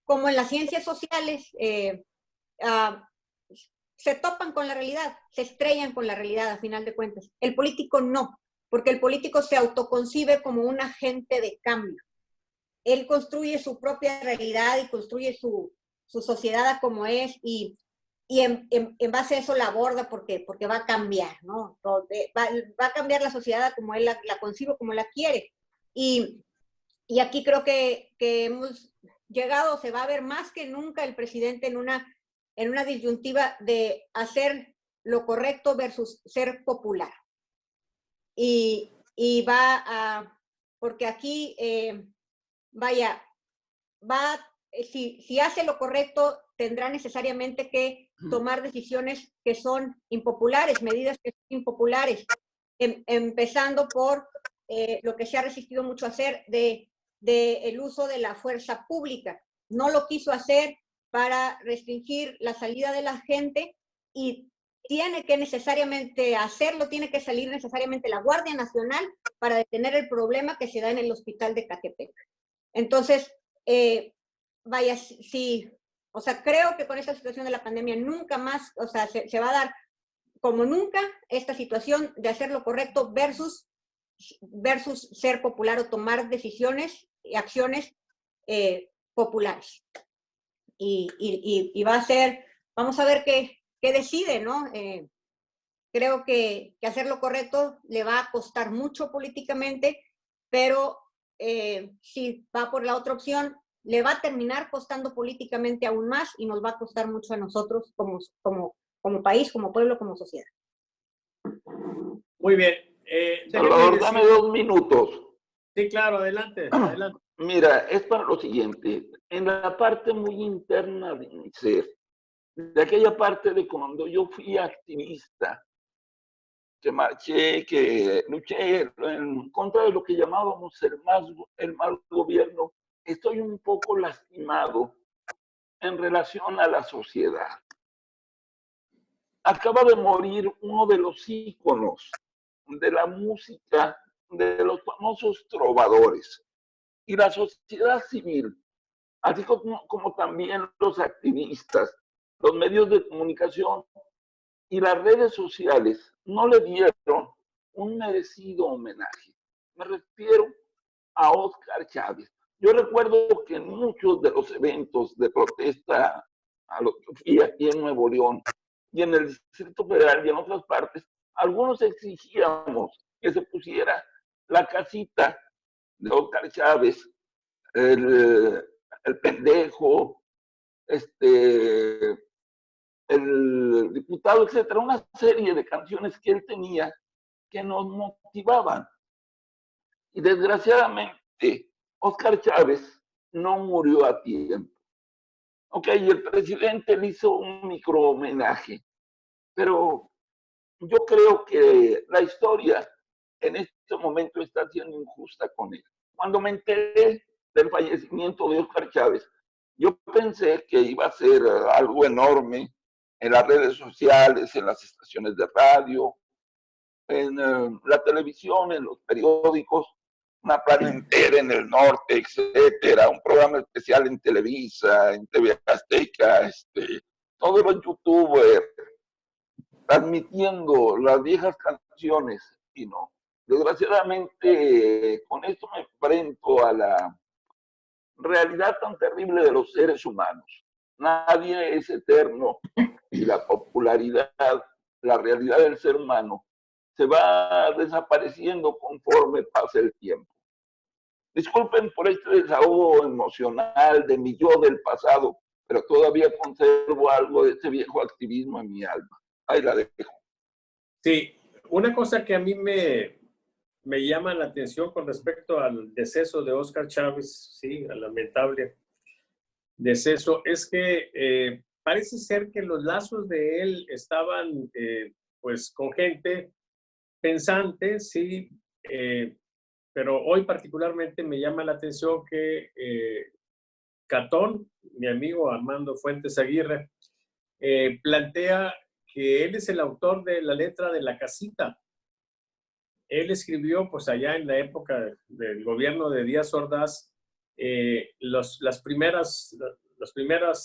como en las ciencias sociales, se topan con la realidad, se estrellan con la realidad a final de cuentas. El político no, porque el político se autoconcibe como un agente de cambio. Él construye su propia realidad y construye su sociedad como es y en base a eso la aborda porque va a cambiar, ¿no? Va a cambiar la sociedad como él la concibe, como la quiere. Y aquí creo que hemos llegado, se va a ver más que nunca el presidente en una disyuntiva de hacer lo correcto versus ser popular. Y va a, porque aquí, si hace lo correcto, tendrá necesariamente que tomar decisiones que son impopulares, medidas que son impopulares, empezando por lo que se ha resistido mucho a hacer de el uso de la fuerza pública. No lo quiso hacer para restringir la salida de la gente y tiene que necesariamente hacerlo, tiene que salir necesariamente la Guardia Nacional para detener el problema que se da en el hospital de Ecatepec. Entonces, sí, o sea, creo que con esta situación de la pandemia nunca más, o sea, se va a dar como nunca esta situación de hacer lo correcto versus ser popular o tomar decisiones y acciones populares. Y va a ser, vamos a ver qué decide, ¿no? Creo que hacer lo correcto le va a costar mucho políticamente, pero si va por la otra opción, le va a terminar costando políticamente aún más y nos va a costar mucho a nosotros como país, como pueblo, como sociedad. Muy bien. Salvador, dame 2 minutos. Sí, claro, adelante, adelante. Mira, es para lo siguiente. En la parte muy interna de mi ser, de aquella parte de cuando yo fui activista, que marché, que luché en contra de lo que llamábamos el mal gobierno, estoy un poco lastimado en relación a la sociedad. Acaba de morir uno de los íconos de la música, de los famosos trovadores. Y la sociedad civil, así como también los activistas, los medios de comunicación y las redes sociales, no le dieron un merecido homenaje. Me refiero a Óscar Chávez. Yo recuerdo que en muchos de los eventos de protesta a los que fui aquí en Nuevo León y en el Distrito Federal y en otras partes, algunos exigíamos que se pusiera la casita de Óscar Chávez, el pendejo, el diputado, etcétera, una serie de canciones que él tenía que nos motivaban. Y desgraciadamente, Óscar Chávez no murió a tiempo. Ok, el presidente le hizo un micro homenaje, pero yo creo que la historia en este momento está siendo injusta con él. Cuando me enteré del fallecimiento de Óscar Chávez, yo pensé que iba a ser algo enorme en las redes sociales, en las estaciones de radio, en la televisión, en los periódicos, una plana entera en el norte, etcétera, un programa especial en Televisa, en TV Azteca, todos los youtubers transmitiendo las viejas canciones, y no. Desgraciadamente, con esto me enfrento a la realidad tan terrible de los seres humanos. Nadie es eterno y la popularidad, la realidad del ser humano, se va desapareciendo conforme pasa el tiempo. Disculpen por este desahogo emocional de mi yo del pasado, pero todavía conservo algo de ese viejo activismo en mi alma. Ahí la dejo. Sí, una cosa que a mí me llama la atención con respecto al deceso de Óscar Chávez, sí, al lamentable deceso, es que parece ser que los lazos de él estaban pues con gente pensante, sí, pero hoy particularmente me llama la atención que Catón, mi amigo Armando Fuentes Aguirre, plantea que él es el autor de la letra de La Casita. Él escribió, pues allá en la época del gobierno de Díaz Ordaz, las primeras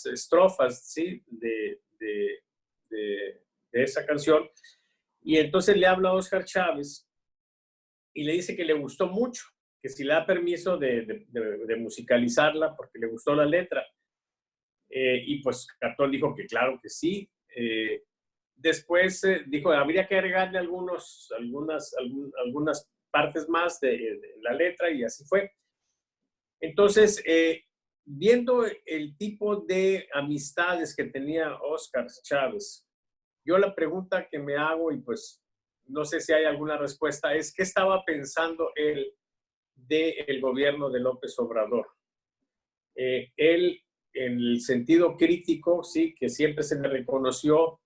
estrofas, ¿sí? de esa canción. Y entonces le habla a Óscar Chávez y le dice que le gustó mucho, que si le da permiso de musicalizarla porque le gustó la letra. Y pues Catón dijo que claro que sí. Después dijo, habría que agregarle algunas partes más de la letra y así fue. Entonces, viendo el tipo de amistades que tenía Óscar Chávez, yo la pregunta que me hago, y pues no sé si hay alguna respuesta, es ¿qué estaba pensando él del gobierno de López Obrador? Él, en el sentido crítico, sí, que siempre se le reconoció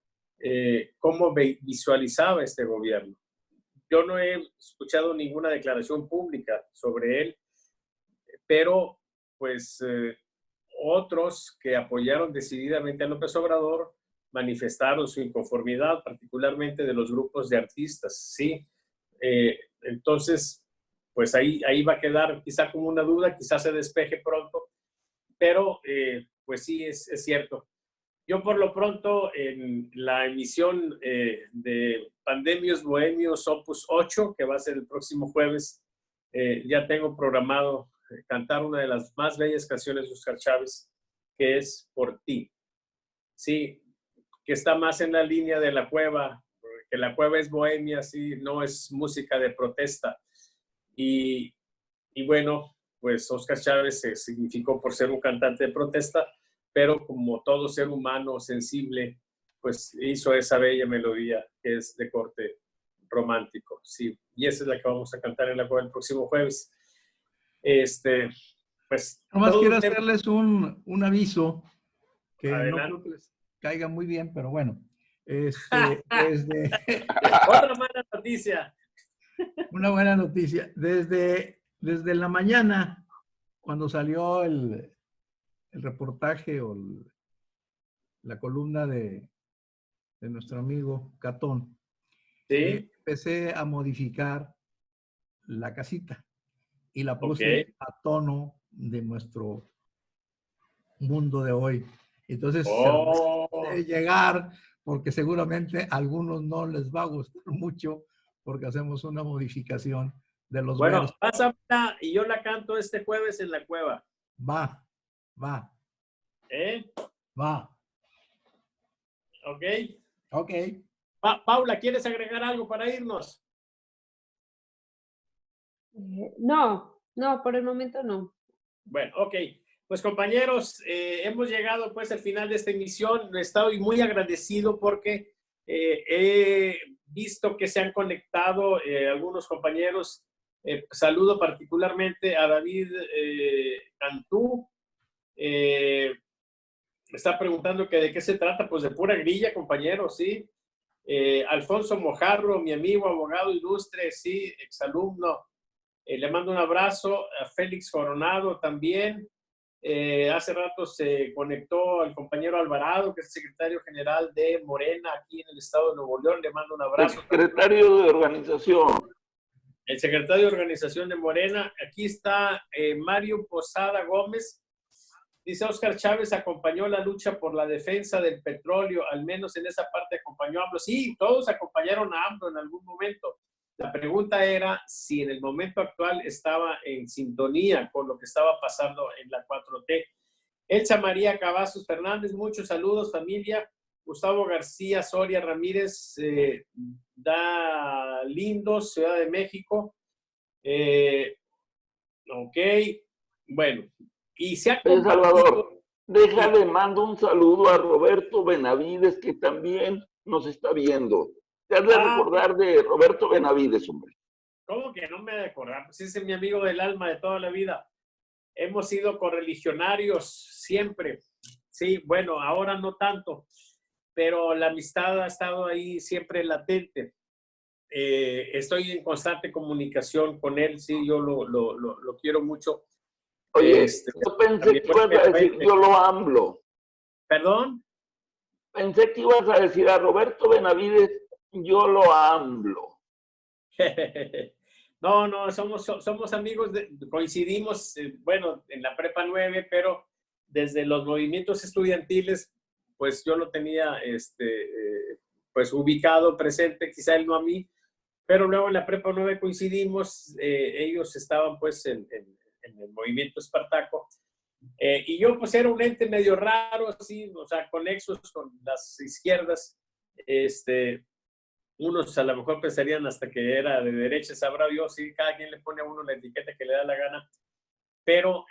cómo visualizaba este gobierno. Yo no he escuchado ninguna declaración pública sobre él, pero pues otros que apoyaron decididamente a López Obrador manifestaron su inconformidad, particularmente de los grupos de artistas, ¿sí? Entonces, pues ahí va a quedar quizá como una duda, quizá se despeje pronto, pero pues sí, es cierto. Yo por lo pronto en la emisión de Pandemios Bohemios Opus 8, que va a ser el próximo jueves, ya tengo programado cantar una de las más bellas canciones de Óscar Chávez, que es Por Ti. Sí, que está más en la línea de La Cueva, que La Cueva es bohemia, sí, no es música de protesta. Y bueno, pues Óscar Chávez se significó por ser un cantante de protesta, pero como todo ser humano sensible, pues hizo esa bella melodía que es de corte romántico, sí. Y esa es la que vamos a cantar en la cueva el próximo jueves. Pues... Nomás quiero hacerles un aviso que Adelante. no creo que les caiga muy bien, pero bueno. Otra mala noticia. Una buena noticia. Desde la mañana, cuando salió el reportaje o la columna de nuestro amigo Catón, ¿Sí? empecé a modificar la casita y la puse a tono de nuestro mundo de hoy. Entonces, llegar, porque seguramente a algunos no les va a gustar mucho, porque hacemos una modificación de los versos. Pásamela y yo la canto este jueves en la cueva. Va. Va. Ok. Paula, ¿quieres agregar algo para irnos? No, por el momento no. Bueno, ok. Pues compañeros, hemos llegado pues al final de esta emisión. Estoy muy agradecido porque he visto que se han conectado algunos compañeros. Saludo particularmente a David Cantú. Está preguntando que de qué se trata, pues de pura grilla, compañeros, ¿sí? Alfonso Mojarro, mi amigo, abogado ilustre, sí, exalumno. Le mando un abrazo a Félix Coronado también. Hace rato se conectó al compañero Alvarado, que es secretario general de Morena aquí en el estado de Nuevo León. Le mando un abrazo. Secretario de organización. El secretario de organización de Morena. Aquí está Mario Posada Gómez. Dice Óscar Chávez acompañó la lucha por la defensa del petróleo, al menos en esa parte acompañó a AMLO. Sí, todos acompañaron a AMLO en algún momento. La pregunta era si en el momento actual estaba en sintonía con lo que estaba pasando en la 4T. Elsa María Cavazos Fernández, muchos saludos, familia. Gustavo García Soria Ramírez, da Lindos, Ciudad de México. Ok, bueno. Y se ha compartido... Salvador, déjale, mando un saludo a Roberto Benavides, que también nos está viendo. Te has de recordar de Roberto Benavides, hombre. ¿Cómo que no me he de acordar? Pues ese es mi amigo del alma de toda la vida. Hemos sido correligionarios siempre. Sí, bueno, ahora no tanto, pero la amistad ha estado ahí siempre latente. Estoy en constante comunicación con él, sí, yo lo quiero mucho. Oye, yo pensé que ibas a decir, yo lo AMLO. ¿Perdón? Pensé que ibas a decir a Roberto Benavides, yo lo AMLO. No, somos amigos, coincidimos, bueno, en la Prepa 9, pero desde los movimientos estudiantiles, pues yo lo tenía, pues ubicado, presente, quizá él no a mí, pero luego en la Prepa 9 coincidimos, ellos estaban pues en el movimiento Espartaco, y yo pues era un ente medio raro, así, o sea, con nexos con las izquierdas, unos a lo mejor pensarían hasta que era de derecha, sabrá Dios, sí, cada quien le pone a uno la etiqueta que le da la gana, pero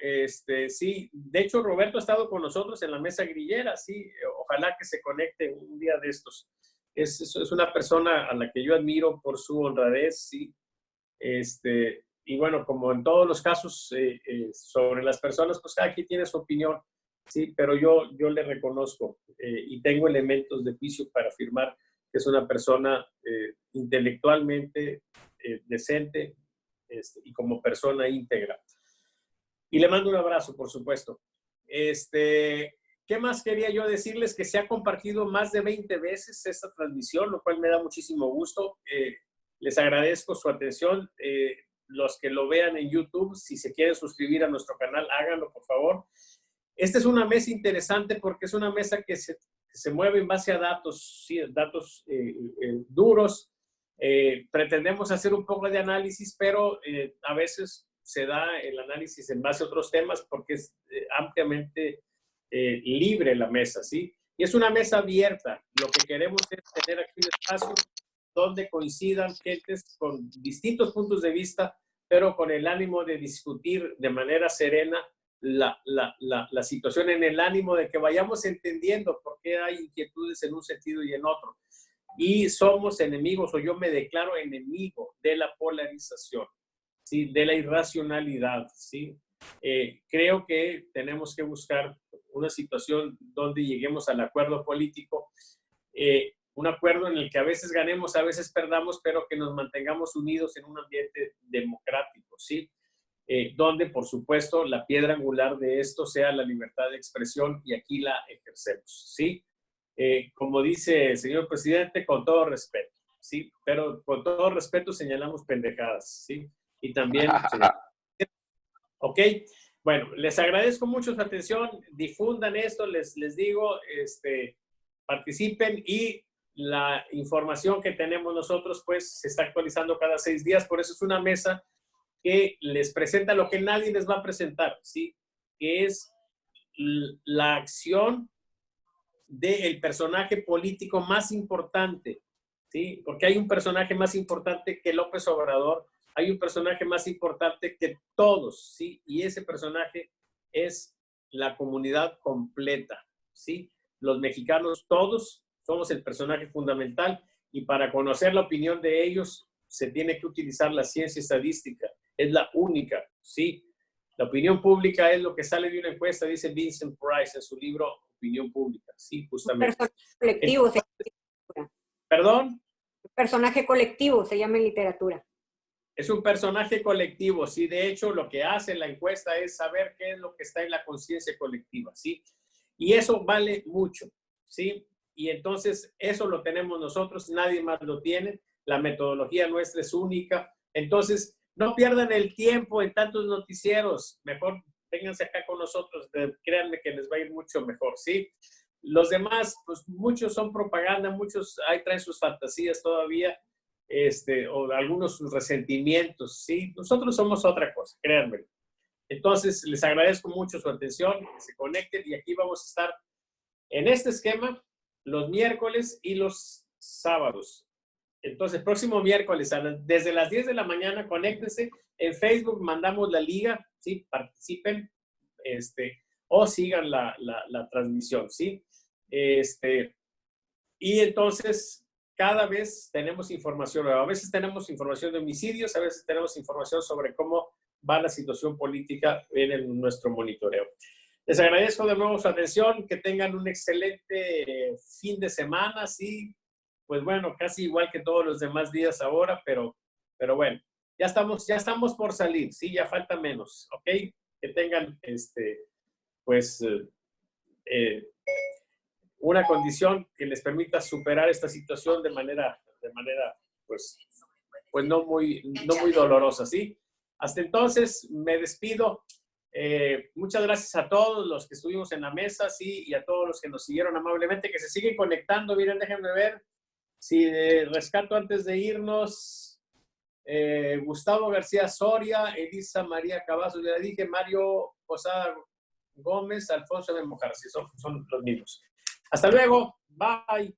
sí, de hecho Roberto ha estado con nosotros en la mesa grillera, sí, ojalá que se conecte un día de estos. Es una persona a la que yo admiro por su honradez, sí, y bueno, como en todos los casos sobre las personas, pues cada quien tiene su opinión, sí, pero yo le reconozco y tengo elementos de juicio para afirmar que es una persona intelectualmente decente y como persona íntegra. Y le mando un abrazo, por supuesto. ¿Qué más quería yo decirles? Que se ha compartido más de 20 veces esta transmisión, lo cual me da muchísimo gusto. Les agradezco su atención. Los que lo vean en YouTube, si se quieren suscribir a nuestro canal, háganlo, por favor. Esta es una mesa interesante porque es una mesa que se mueve en base a datos, sí, datos duros. Pretendemos hacer un poco de análisis, pero a veces se da el análisis en base a otros temas porque es ampliamente libre la mesa, ¿sí? Y es una mesa abierta. Lo que queremos es tener aquí un espacio donde coincidan gentes con distintos puntos de vista pero con el ánimo de discutir de manera serena la situación, en el ánimo de que vayamos entendiendo por qué hay inquietudes en un sentido y en otro. Y somos enemigos, o yo me declaro enemigo de la polarización, ¿sí? De la irracionalidad, ¿sí? Creo que tenemos que buscar una situación donde lleguemos al acuerdo político, un acuerdo en el que a veces ganemos, a veces perdamos, pero que nos mantengamos unidos en un ambiente democrático, ¿sí? Donde, por supuesto, la piedra angular de esto sea la libertad de expresión, y aquí la ejercemos, ¿sí? Como dice el señor presidente, con todo respeto, ¿sí? Pero con todo respeto señalamos pendejadas, ¿sí? Y también... ¿Ok? Bueno, les agradezco mucho su atención, difundan esto, les digo, participen, y la información que tenemos nosotros, pues, se está actualizando cada 6 días, por eso es una mesa que les presenta lo que nadie les va a presentar, ¿sí? Que es la acción del personaje político más importante, ¿sí? Porque hay un personaje más importante que López Obrador, hay un personaje más importante que todos, ¿sí? Y ese personaje es la comunidad completa, ¿sí? Los mexicanos todos somos el personaje fundamental, y para conocer la opinión de ellos se tiene que utilizar la ciencia estadística. Es la única, ¿sí? La opinión pública es lo que sale de una encuesta, dice Vincent Price en su libro Opinión Pública, sí, justamente. Un personaje colectivo. Entonces, ¿perdón? Un personaje colectivo se llama en literatura. Es un personaje colectivo, sí. De hecho, lo que hace la encuesta es saber qué es lo que está en la conciencia colectiva, ¿sí? Y eso vale mucho, ¿sí? Y entonces eso lo tenemos nosotros, nadie más lo tiene. La metodología nuestra es única. Entonces, no pierdan el tiempo en tantos noticieros. Mejor vénganse acá con nosotros. Créanme que les va a ir mucho mejor, ¿sí? Los demás, pues muchos son propaganda, muchos ahí traen sus fantasías todavía, o algunos sus resentimientos, ¿sí? Nosotros somos otra cosa, créanme. Entonces, les agradezco mucho su atención, que se conecten, y aquí vamos a estar en este esquema los miércoles y los sábados. Entonces, próximo miércoles, desde las 10 de la mañana, conéctense. En Facebook mandamos la liga, ¿sí? Participen, o sigan la transmisión, ¿sí? Y entonces, cada vez tenemos información. A veces tenemos información de homicidios, a veces tenemos información sobre cómo va la situación política en nuestro monitoreo. Les agradezco de nuevo su atención, que tengan un excelente fin de semana, ¿sí? Pues bueno, casi igual que todos los demás días ahora, pero bueno, ya estamos por salir, sí, ya falta menos, ¿ok? Que tengan, pues, una condición que les permita superar esta situación de manera pues no muy dolorosa, ¿sí? Hasta entonces, me despido. Muchas gracias a todos los que estuvimos en la mesa, sí, y a todos los que nos siguieron amablemente, que se siguen conectando. Miren, déjenme ver si rescato antes de irnos. Gustavo García Soria, Elisa María Cavazos, ya dije, Mario Posada Gómez, Alfonso de Mojar, sí, son los mismos. Hasta luego, bye.